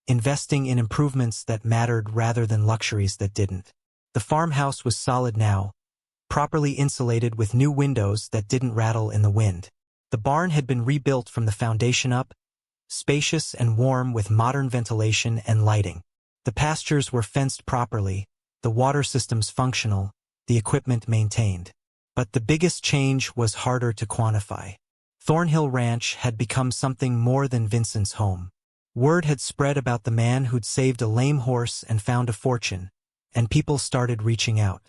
S1: investing in improvements that mattered rather than luxuries that didn't. The farmhouse was solid now, properly insulated with new windows that didn't rattle in the wind. The barn had been rebuilt from the foundation up, spacious and warm with modern ventilation and lighting. The pastures were fenced properly, the water systems functional, the equipment maintained. But the biggest change was harder to quantify. Thornhill Ranch had become something more than Vincent's home. Word had spread about the man who'd saved a lame horse and found a fortune, and people started reaching out.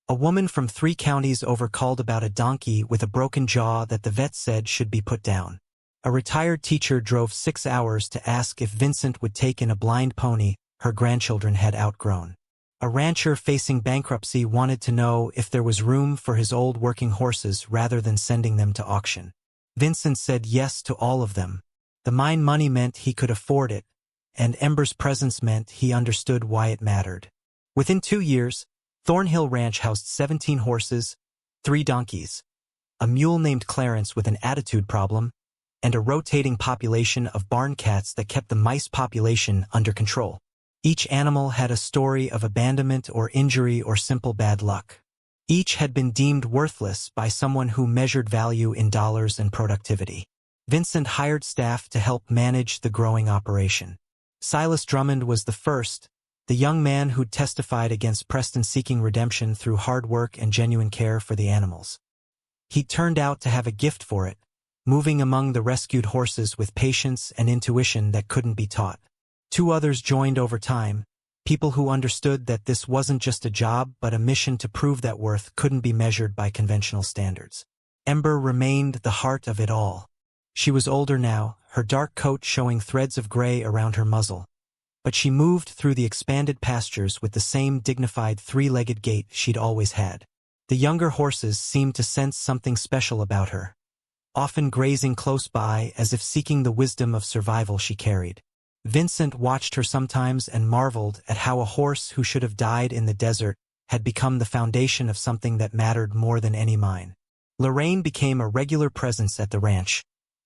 S1: A woman from 3 counties over called about a donkey with a broken jaw that the vet said should be put down. A retired teacher drove 6 hours to ask if Vincent would take in a blind pony her grandchildren had outgrown. A rancher facing bankruptcy wanted to know if there was room for his old working horses rather than sending them to auction. Vincent said yes to all of them. The mine money meant he could afford it, and Ember's presence meant he understood why it mattered. Within 2 years, Thornhill Ranch housed 17 horses, 3 donkeys, a mule named Clarence with an attitude problem, and a rotating population of barn cats that kept the mice population under control. Each animal had a story of abandonment or injury or simple bad luck. Each had been deemed worthless by someone who measured value in dollars and productivity. Vincent hired staff to help manage the growing operation. Silas Drummond was the first, the young man who'd testified against Preston seeking redemption through hard work and genuine care for the animals. He turned out to have a gift for it, moving among the rescued horses with patience and intuition that couldn't be taught. 2 others joined over time, people who understood that this wasn't just a job but a mission to prove that worth couldn't be measured by conventional standards. Ember remained the heart of it all. She was older now, her dark coat showing threads of gray around her muzzle. But she moved through the expanded pastures with the same dignified 3-legged gait she'd always had. The younger horses seemed to sense something special about her, often grazing close by as if seeking the wisdom of survival she carried. Vincent watched her sometimes and marveled at how a horse who should have died in the desert had become the foundation of something that mattered more than any mine. Lorraine became a regular presence at the ranch,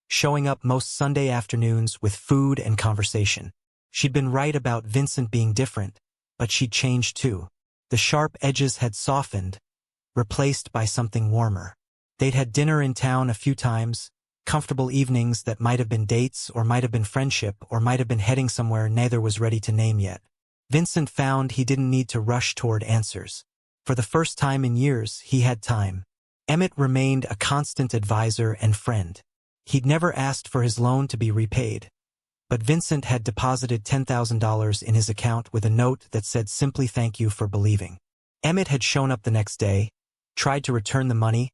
S1: showing up most Sunday afternoons with food and conversation. She'd been right about Vincent being different, but she'd changed too. The sharp edges had softened, replaced by something warmer. They'd had dinner in town a few times, comfortable evenings that might have been dates or might have been friendship or might have been heading somewhere neither was ready to name yet. Vincent found he didn't need to rush toward answers. For the first time in years, he had time. Emmett remained a constant advisor and friend. He'd never asked for his loan to be repaid. But Vincent had deposited $10,000 in his account with a note that said simply thank you for believing. Emmett had shown up the next day, tried to return the money,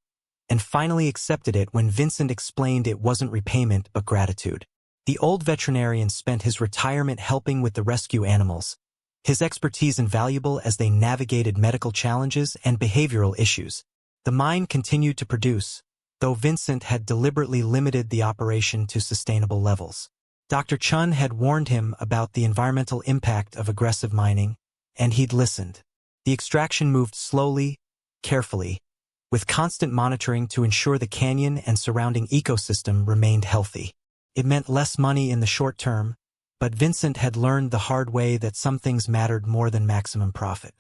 S1: and finally accepted it when Vincent explained it wasn't repayment but gratitude. The old veterinarian spent his retirement helping with the rescue animals, his expertise invaluable as they navigated medical challenges and behavioral issues. The mine continued to produce, though Vincent had deliberately limited the operation to sustainable levels. Dr. Chun had warned him about the environmental impact of aggressive mining, and he'd listened. The extraction moved slowly, carefully, with constant monitoring to ensure the canyon and surrounding ecosystem remained healthy. It meant less money in the short term, but Vincent had learned the hard way that some things mattered more than maximum profit.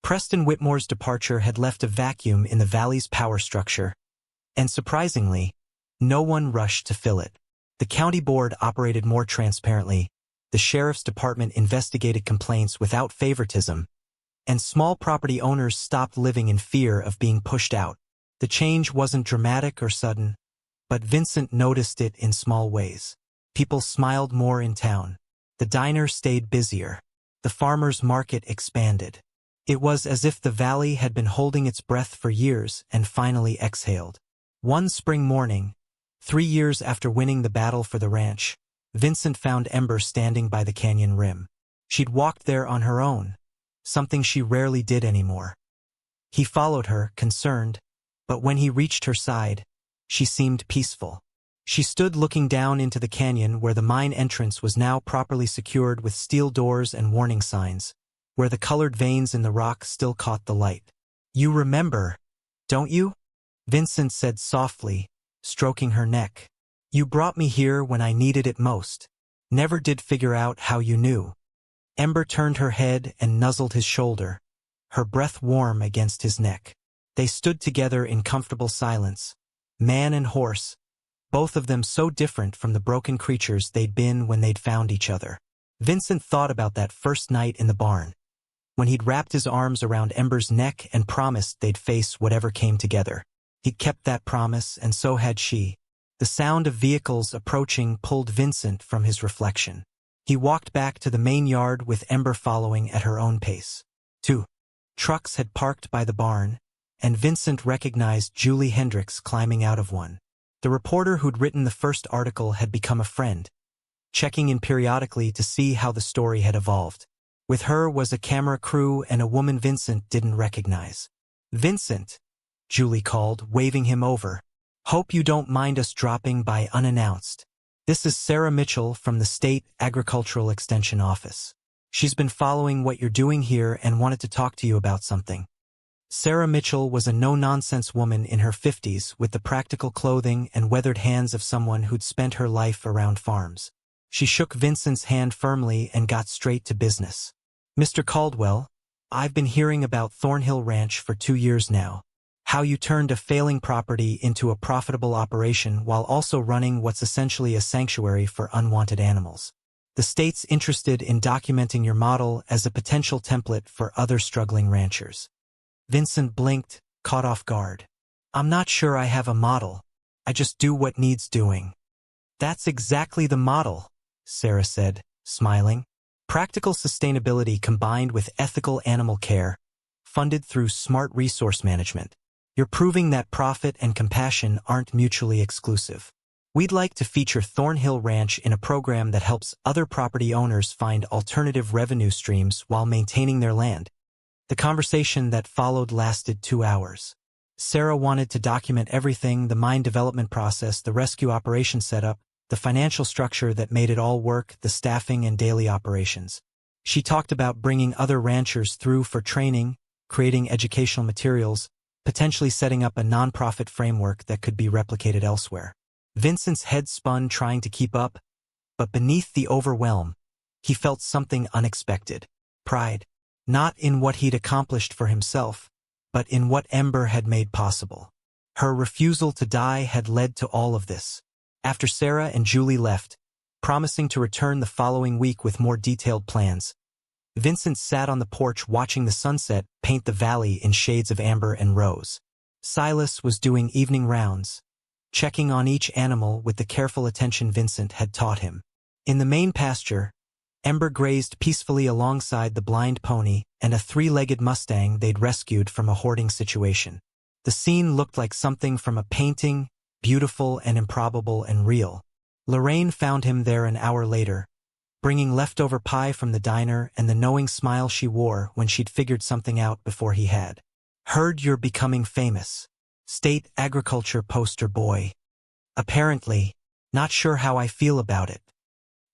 S1: Preston Whitmore's departure had left a vacuum in the valley's power structure, and surprisingly, no one rushed to fill it. The county board operated more transparently, the sheriff's department investigated complaints without favoritism, and small property owners stopped living in fear of being pushed out. The change wasn't dramatic or sudden, but Vincent noticed it in small ways. People smiled more in town. The diner stayed busier. The farmers' market expanded. It was as if the valley had been holding its breath for years and finally exhaled. One spring morning, 3 years after winning the battle for the ranch, Vincent found Ember standing by the canyon rim. She'd walked there on her own, something she rarely did anymore. He followed her, concerned, but when he reached her side, she seemed peaceful. She stood looking down into the canyon where the mine entrance was now properly secured with steel doors and warning signs, where the colored veins in the rock still caught the light. "You remember, don't you?" Vincent said softly, stroking her neck. "You brought me here when I needed it most. Never did figure out how you knew." Ember turned her head and nuzzled his shoulder, her breath warm against his neck. They stood together in comfortable silence, man and horse, both of them so different from the broken creatures they'd been when they'd found each other. Vincent thought about that first night in the barn, when he'd wrapped his arms around Ember's neck and promised they'd face whatever came together. He'd kept that promise, and so had she. The sound of vehicles approaching pulled Vincent from his reflection. He walked back to the main yard with Ember following at her own pace. 2 trucks had parked by the barn, and Vincent recognized Julie Hendricks climbing out of one. The reporter who'd written the first article had become a friend, checking in periodically to see how the story had evolved. With her was a camera crew and a woman Vincent didn't recognize. "Vincent," Julie called, waving him over. "Hope you don't mind us dropping by unannounced. This is Sarah Mitchell from the State Agricultural Extension Office. She's been following what you're doing here and wanted to talk to you about something." Sarah Mitchell was a no-nonsense woman in her 50s with the practical clothing and weathered hands of someone who'd spent her life around farms. She shook Vincent's hand firmly and got straight to business. "Mr. Caldwell, I've been hearing about Thornhill Ranch for 2 years now. How you turned a failing property into a profitable operation while also running what's essentially a sanctuary for unwanted animals. The state's interested in documenting your model as a potential template for other struggling ranchers." Vincent blinked, caught off guard. "I'm not sure I have a model. I just do what needs doing." "That's exactly the model," Sarah said, smiling. "Practical sustainability combined with ethical animal care, funded through smart resource management. You're proving that profit and compassion aren't mutually exclusive. We'd like to feature Thornhill Ranch in a program that helps other property owners find alternative revenue streams while maintaining their land." The conversation that followed lasted 2 hours. Sarah wanted to document everything: the mine development process, the rescue operation setup, the financial structure that made it all work, the staffing and daily operations. She talked about bringing other ranchers through for training, creating educational materials, potentially setting up a nonprofit framework that could be replicated elsewhere. Vincent's head spun trying to keep up, but beneath the overwhelm, he felt something unexpected: pride. Not in what he'd accomplished for himself, but in what Ember had made possible. Her refusal to die had led to all of this. After Sarah and Julie left, promising to return the following week with more detailed plans, Vincent sat on the porch watching the sunset paint the valley in shades of amber and rose. Silas was doing evening rounds, checking on each animal with the careful attention Vincent had taught him. In the main pasture, Ember grazed peacefully alongside the blind pony and a 3-legged Mustang they'd rescued from a hoarding situation. The scene looked like something from a painting, beautiful and improbable and real. Lorraine found him there an hour later, bringing leftover pie from the diner and the knowing smile she wore when she'd figured something out before he had. "Heard you're becoming famous. State agriculture poster boy. Apparently, not sure how I feel about it."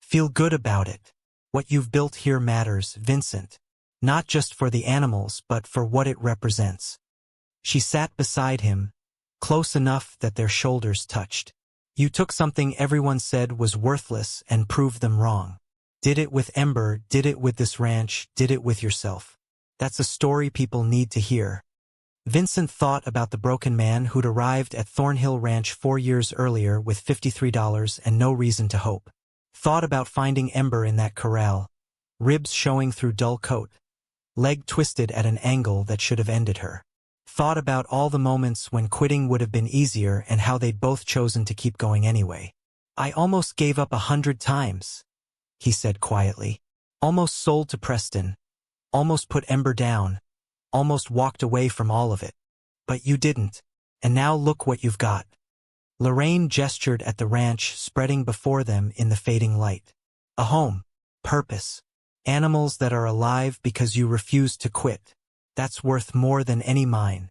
S1: "Feel good about it. What you've built here matters, Vincent. Not just for the animals, but for what it represents." She sat beside him, close enough that their shoulders touched. "You took something everyone said was worthless and proved them wrong. Did it with Ember, did it with this ranch, did it with yourself. That's a story people need to hear." Vincent thought about the broken man who'd arrived at Thornhill Ranch 4 years earlier with $53 and no reason to hope. Thought about finding Ember in that corral, ribs showing through dull coat, leg twisted at an angle that should have ended her. Thought about all the moments when quitting would have been easier and how they'd both chosen to keep going anyway. I almost gave up 100 times, he said quietly. Almost sold to Preston. Almost put Ember down. Almost walked away from all of it. But you didn't. And now look what you've got. Lorraine gestured at the ranch spreading before them in the fading light. A home. Purpose. Animals that are alive because you refuse to quit. That's worth more than any mine.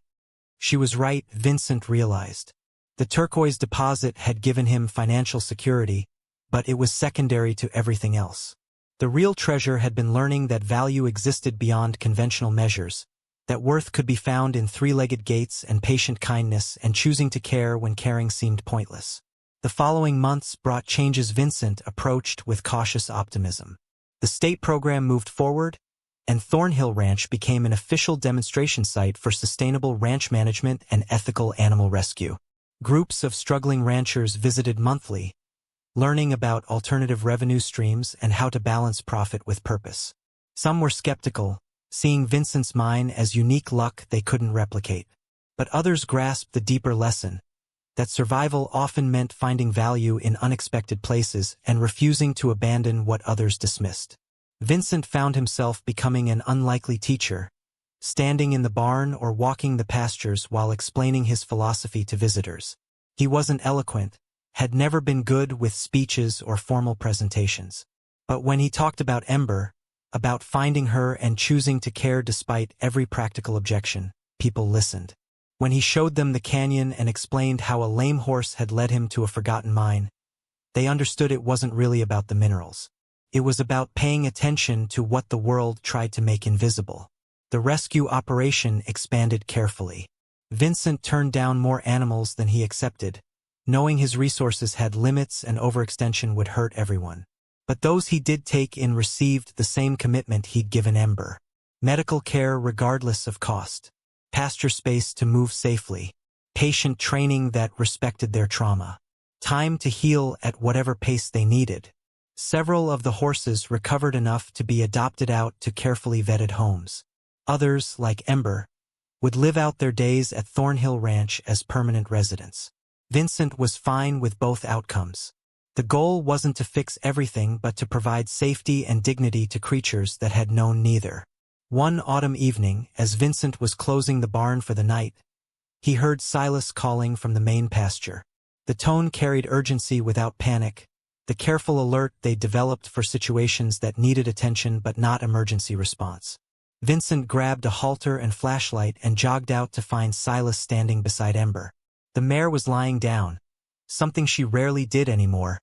S1: She was right, Vincent realized. The turquoise deposit had given him financial security, but it was secondary to everything else. The real treasure had been learning that value existed beyond conventional measures, that worth could be found in three-legged gaits and patient kindness and choosing to care when caring seemed pointless. The following months brought changes Vincent approached with cautious optimism. The state program moved forward, and Thornhill Ranch became an official demonstration site for sustainable ranch management and ethical animal rescue. Groups of struggling ranchers visited monthly, learning about alternative revenue streams and how to balance profit with purpose. Some were skeptical, seeing Vincent's mine as unique luck they couldn't replicate. But others grasped the deeper lesson, that survival often meant finding value in unexpected places and refusing to abandon what others dismissed. Vincent found himself becoming an unlikely teacher, standing in the barn or walking the pastures while explaining his philosophy to visitors. He wasn't eloquent, had never been good with speeches or formal presentations. But when he talked about Ember, about finding her and choosing to care despite every practical objection, people listened. When he showed them the canyon and explained how a lame horse had led him to a forgotten mine, they understood it wasn't really about the minerals. It was about paying attention to what the world tried to make invisible. The rescue operation expanded carefully. Vincent turned down more animals than he accepted, knowing his resources had limits and overextension would hurt everyone. But those he did take in received the same commitment he'd given Ember. Medical care regardless of cost. Pasture space to move safely. Patient training that respected their trauma. Time to heal at whatever pace they needed. Several of the horses recovered enough to be adopted out to carefully vetted homes. Others, like Ember, would live out their days at Thornhill Ranch as permanent residents. Vincent was fine with both outcomes. The goal wasn't to fix everything but to provide safety and dignity to creatures that had known neither. One autumn evening, as Vincent was closing the barn for the night, he heard Silas calling from the main pasture. The tone carried urgency without panic, the careful alert they developed for situations that needed attention but not emergency response. Vincent grabbed a halter and flashlight and jogged out to find Silas standing beside Ember. The mare was lying down, something she rarely did anymore.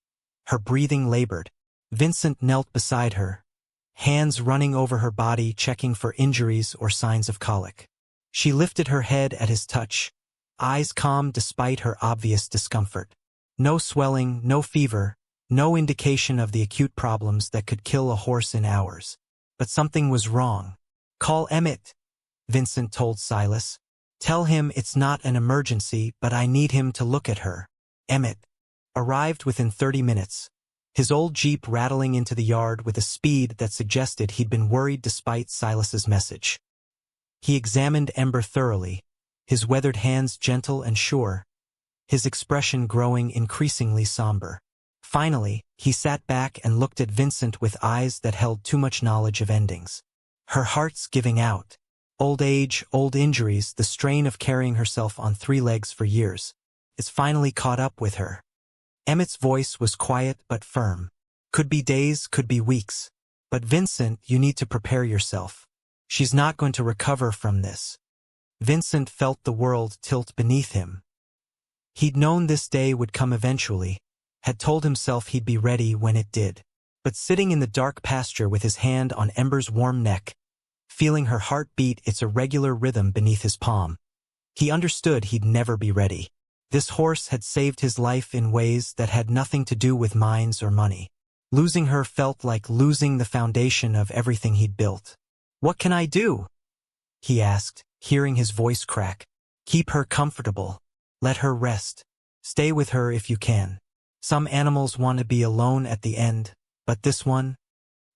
S1: Her breathing labored. Vincent knelt beside her, hands running over her body checking for injuries or signs of colic. She lifted her head at his touch, eyes calm despite her obvious discomfort. No swelling, no fever, no indication of the acute problems that could kill a horse in hours. But something was wrong. "Call Emmett," Vincent told Silas. "Tell him it's not an emergency, but I need him to look at her." Emmett arrived within 30 minutes, his old Jeep rattling into the yard with a speed that suggested he'd been worried despite Silas's message. He examined Ember thoroughly, his weathered hands gentle and sure, his expression growing increasingly somber. Finally, he sat back and looked at Vincent with eyes that held too much knowledge of endings. Her heart's giving out. Old age, old injuries, the strain of carrying herself on 3 legs for years. It's finally caught up with her. Emmett's voice was quiet but firm. "Could be days, could be weeks. But Vincent, you need to prepare yourself. She's not going to recover from this." Vincent felt the world tilt beneath him. He'd known this day would come eventually, had told himself he'd be ready when it did. But sitting in the dark pasture with his hand on Ember's warm neck, feeling her heart beat its irregular rhythm beneath his palm, he understood he'd never be ready. This horse had saved his life in ways that had nothing to do with mines or money. Losing her felt like losing the foundation of everything he'd built. "What can I do?" he asked, hearing his voice crack. "Keep her comfortable. Let her rest. Stay with her if you can. Some animals want to be alone at the end, but this one?"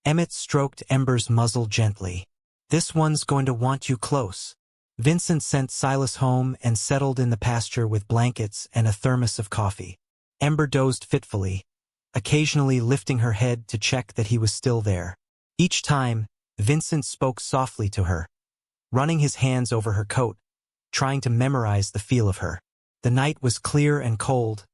S1: Emmett stroked Ember's muzzle gently. This one's going to want you close. Vincent sent Silas home and settled in the pasture with blankets and a thermos of coffee. Ember dozed fitfully, occasionally lifting her head to check that he was still there. Each time, Vincent spoke softly to her, running his hands over her coat, trying to memorize the feel of her. The night was clear and cold,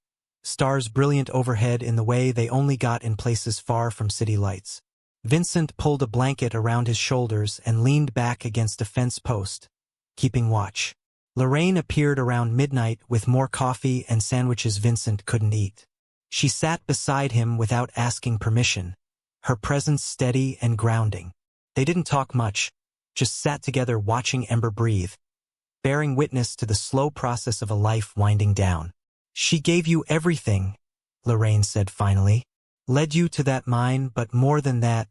S1: stars brilliant overhead in the way they only got in places far from city lights. Vincent pulled a blanket around his shoulders and leaned back against a fence post, keeping watch. Lorraine appeared around midnight with more coffee and sandwiches Vincent couldn't eat. She sat beside him without asking permission, her presence steady and grounding. They didn't talk much, just sat together watching Ember breathe, bearing witness to the slow process of a life winding down. She gave you everything, Lorraine said finally. Led you to that mine, but more than that,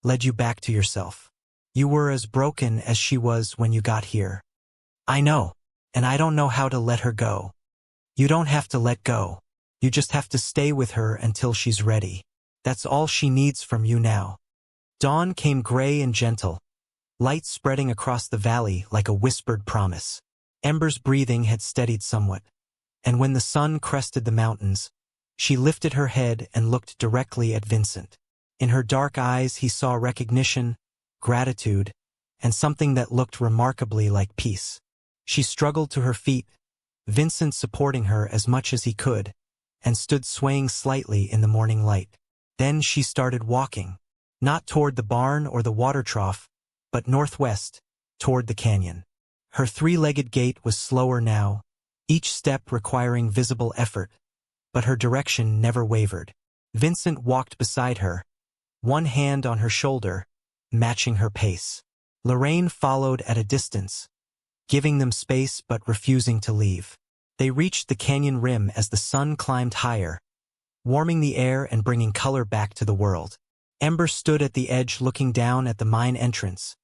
S1: led you back to yourself. You were as broken as she was when you got here. I know, and I don't know how to let her go. You don't have to let go. You just have to stay with her until she's ready. That's all she needs from you now. Dawn came gray and gentle, light spreading across the valley like a whispered promise. Ember's breathing had steadied somewhat, and when the sun crested the mountains, she lifted her head and looked directly at Vincent. In her dark eyes he saw recognition, gratitude, and something that looked remarkably like peace. She struggled to her feet, Vincent supporting her as much as he could, and stood swaying slightly in the morning light. Then she started walking, not toward the barn or the water trough, but northwest, toward the canyon. Her three-legged gait was slower now, each step requiring visible effort, but her direction never wavered. Vincent walked beside her, one hand on her shoulder, matching her pace. Lorraine followed at a distance, giving them space but refusing to leave. They reached the canyon rim as the sun climbed higher, warming the air and bringing color back to the world. Ember stood at the edge looking down at the mine entrance,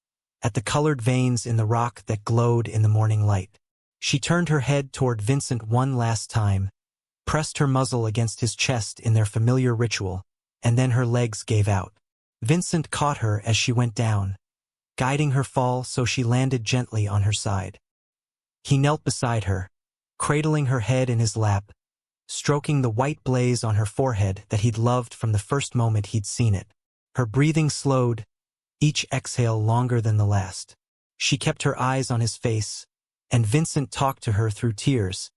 S1: at the colored veins in the rock that glowed in the morning light. She turned her head toward Vincent one last time, pressed her muzzle against his chest in their familiar ritual, and then her legs gave out. Vincent caught her as she went down, guiding her fall so she landed gently on her side. He knelt beside her, cradling her head in his lap, stroking the white blaze on her forehead that he'd loved from the first moment he'd seen it. Her breathing slowed, each exhale longer than the last. She kept her eyes on his face, and Vincent talked to her through tears,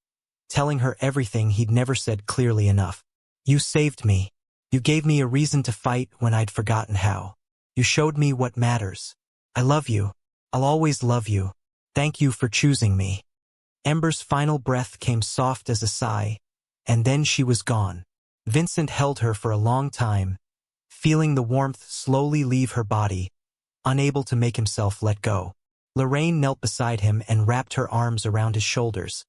S1: telling her everything he'd never said clearly enough. You saved me. You gave me a reason to fight when I'd forgotten how. You showed me what matters. I love you. I'll always love you. Thank you for choosing me. Ember's final breath came soft as a sigh, and then she was gone. Vincent held her for a long time, feeling the warmth slowly leave her body, unable to make himself let go. Lorraine knelt beside him and wrapped her arms around his shoulders,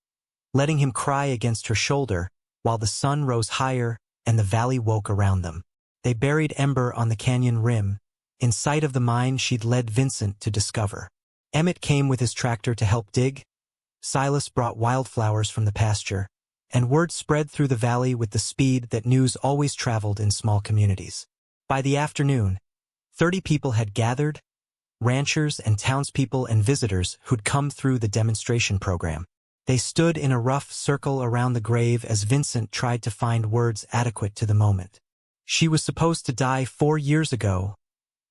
S1: letting him cry against her shoulder while the sun rose higher and the valley woke around them. They buried Ember on the canyon rim, in sight of the mine she'd led Vincent to discover. Emmett came with his tractor to help dig. Silas brought wildflowers from the pasture, and word spread through the valley with the speed that news always traveled in small communities. By the afternoon, 30 people had gathered, ranchers and townspeople and visitors who'd come through the demonstration program. They stood in a rough circle around the grave as Vincent tried to find words adequate to the moment. She was supposed to die 4 years ago,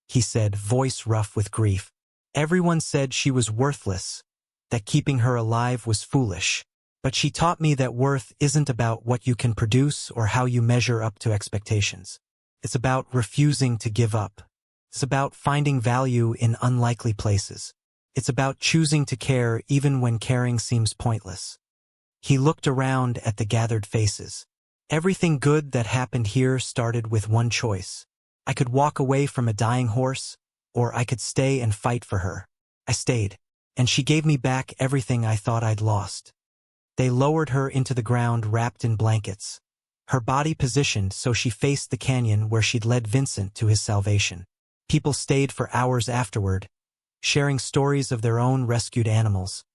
S1: he said, voice rough with grief. Everyone said she was worthless, that keeping her alive was foolish. But she taught me that worth isn't about what you can produce or how you measure up to expectations. It's about refusing to give up. It's about finding value in unlikely places. It's about choosing to care even when caring seems pointless. He looked around at the gathered faces. Everything good that happened here started with one choice. I could walk away from a dying horse, or I could stay and fight for her. I stayed, and she gave me back everything I thought I'd lost. They lowered her into the ground wrapped in blankets, her body positioned so she faced the canyon where she'd led Vincent to his salvation. People stayed for hours afterward, sharing stories of their own rescued animals,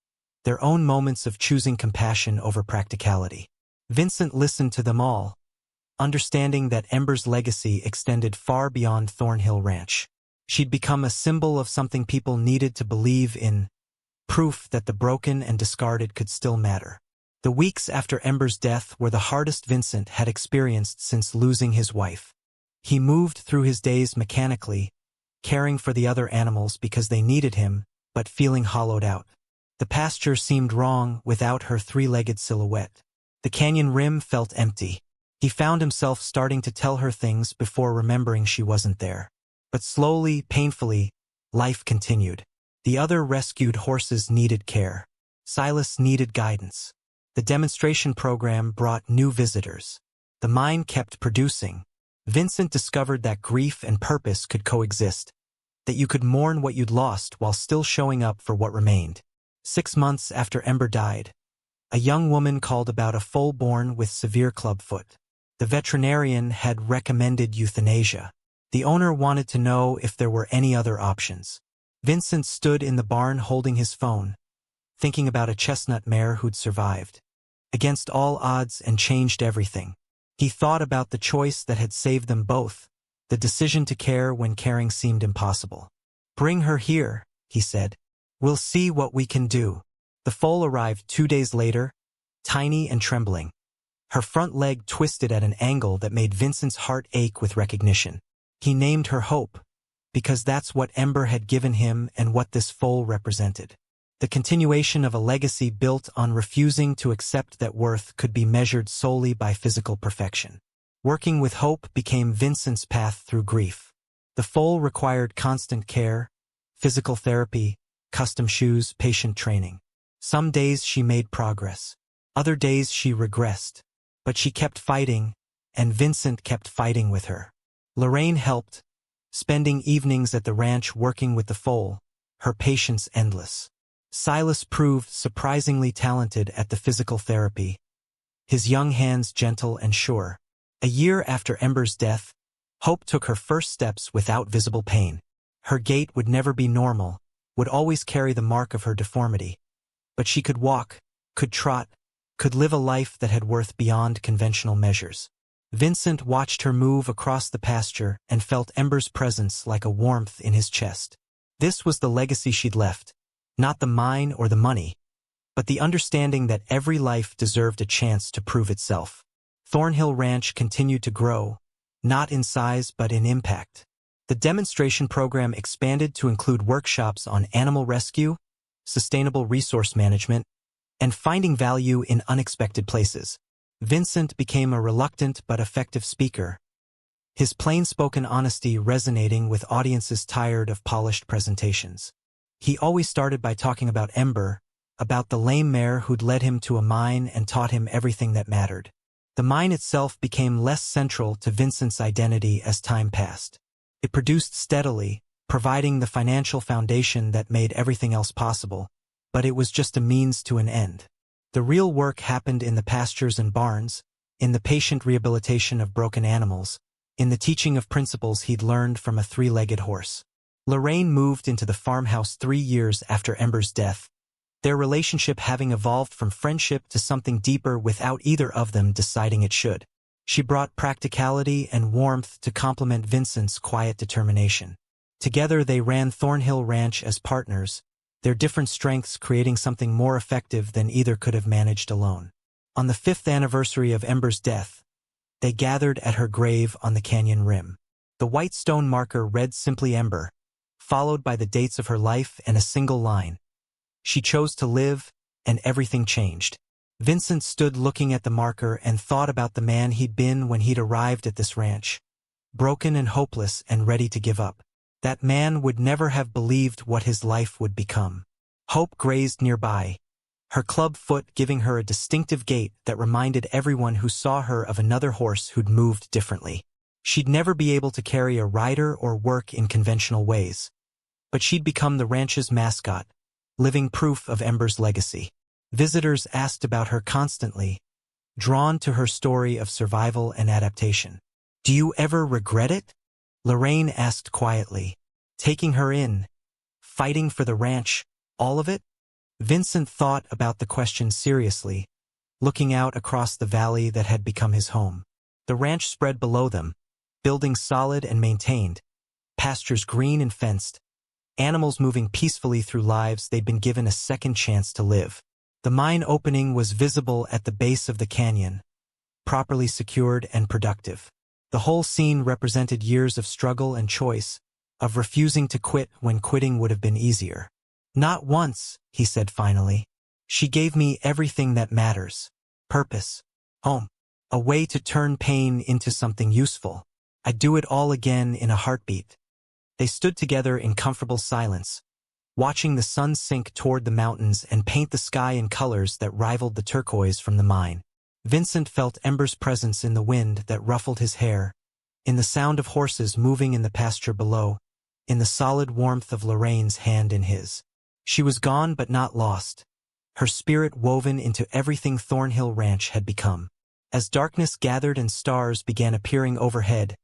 S1: their own moments of choosing compassion over practicality. Vincent listened to them all, understanding that Ember's legacy extended far beyond Thornhill Ranch. She'd become a symbol of something people needed to believe in, proof that the broken and discarded could still matter. The weeks after Ember's death were the hardest Vincent had experienced since losing his wife. He moved through his days mechanically, caring for the other animals because they needed him, but feeling hollowed out. The pasture seemed wrong without her three-legged silhouette. The canyon rim felt empty. He found himself starting to tell her things before remembering she wasn't there. But slowly, painfully, life continued. The other rescued horses needed care. Silas needed guidance. The demonstration program brought new visitors. The mine kept producing. Vincent discovered that grief and purpose could coexist, that you could mourn what you'd lost while still showing up for what remained. 6 months after Ember died, a young woman called about a foal born with severe clubfoot. The veterinarian had recommended euthanasia. The owner wanted to know if there were any other options. Vincent stood in the barn holding his phone, thinking about a chestnut mare who'd survived. Against all odds and changed everything. He thought about the choice that had saved them both, the decision to care when caring seemed impossible. "Bring her here," he said. "We'll see what we can do." The foal arrived 2 days later, tiny and trembling. Her front leg twisted at an angle that made Vincent's heart ache with recognition. He named her Hope, because that's what Ember had given him and what this foal represented. The continuation of a legacy built on refusing to accept that worth could be measured solely by physical perfection. Working with Hope became Vincent's path through grief. The foal required constant care, physical therapy, custom shoes, patient training. Some days she made progress. Other days she regressed. But she kept fighting, and Vincent kept fighting with her. Lorraine helped, spending evenings at the ranch working with the foal, her patience endless. Silas proved surprisingly talented at the physical therapy, his young hands gentle and sure. A year after Ember's death, Hope took her first steps without visible pain. Her gait would never be normal, would always carry the mark of her deformity. But she could walk, could trot, could live a life that had worth beyond conventional measures. Vincent watched her move across the pasture and felt Ember's presence like a warmth in his chest. This was the legacy she'd left. Not the mine or the money, but the understanding that every life deserved a chance to prove itself. Thornhill Ranch continued to grow, not in size but in impact. The demonstration program expanded to include workshops on animal rescue, sustainable resource management, and finding value in unexpected places. Vincent became a reluctant but effective speaker, his plain-spoken honesty resonating with audiences tired of polished presentations. He always started by talking about Ember, about the lame mare who'd led him to a mine and taught him everything that mattered. The mine itself became less central to Vincent's identity as time passed. It produced steadily, providing the financial foundation that made everything else possible, but it was just a means to an end. The real work happened in the pastures and barns, in the patient rehabilitation of broken animals, in the teaching of principles he'd learned from a three-legged horse. Lorraine moved into the farmhouse 3 years after Ember's death, their relationship having evolved from friendship to something deeper without either of them deciding it should. She brought practicality and warmth to complement Vincent's quiet determination. Together they ran Thornhill Ranch as partners, their different strengths creating something more effective than either could have managed alone. On the 5th anniversary of Ember's death, they gathered at her grave on the canyon rim. The white stone marker read simply Ember, followed by the dates of her life and a single line. She chose to live, and everything changed. Vincent stood looking at the marker and thought about the man he'd been when he'd arrived at this ranch, broken and hopeless and ready to give up. That man would never have believed what his life would become. Hope grazed nearby, her club foot giving her a distinctive gait that reminded everyone who saw her of another horse who'd moved differently. She'd never be able to carry a rider or work in conventional ways, but she'd become the ranch's mascot, living proof of Ember's legacy. Visitors asked about her constantly, drawn to her story of survival and adaptation. "Do you ever regret it?" Lorraine asked quietly. "Taking her in, fighting for the ranch, all of it?" Vincent thought about the question seriously, looking out across the valley that had become his home. The ranch spread below them, buildings solid and maintained, pastures green and fenced, animals moving peacefully through lives they'd been given a second chance to live. The mine opening was visible at the base of the canyon, properly secured and productive. The whole scene represented years of struggle and choice, of refusing to quit when quitting would have been easier. "Not once," he said finally. "She gave me everything that matters. Purpose. Home. A way to turn pain into something useful. I'd do it all again in a heartbeat." They stood together in comfortable silence, watching the sun sink toward the mountains and paint the sky in colors that rivaled the turquoise from the mine. Vincent felt Ember's presence in the wind that ruffled his hair, in the sound of horses moving in the pasture below, in the solid warmth of Lorraine's hand in his. She was gone but not lost, her spirit woven into everything Thornhill Ranch had become. As darkness gathered and stars began appearing overhead,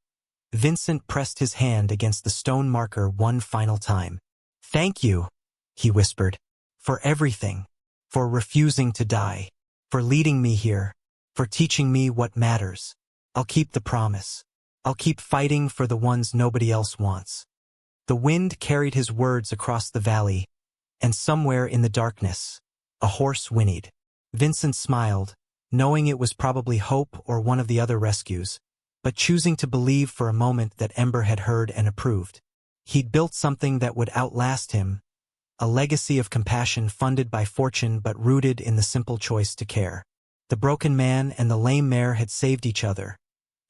S1: Vincent pressed his hand against the stone marker one final time. "Thank you," he whispered, "for everything, for refusing to die, for leading me here, for teaching me what matters. I'll keep the promise. I'll keep fighting for the ones nobody else wants." The wind carried his words across the valley, and somewhere in the darkness, a horse whinnied. Vincent smiled, knowing it was probably Hope or one of the other rescues, but choosing to believe for a moment that Ember had heard and approved. He'd built something that would outlast him, a legacy of compassion funded by fortune but rooted in the simple choice to care. The broken man and the lame mare had saved each other,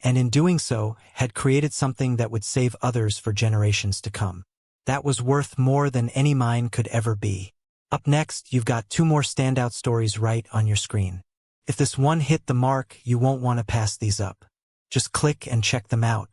S1: and in doing so had created something that would save others for generations to come. That was worth more than any mine could ever be. Up next, you've got 2 more standout stories right on your screen. If this one hit the mark, you won't want to pass these up. Just click and check them out.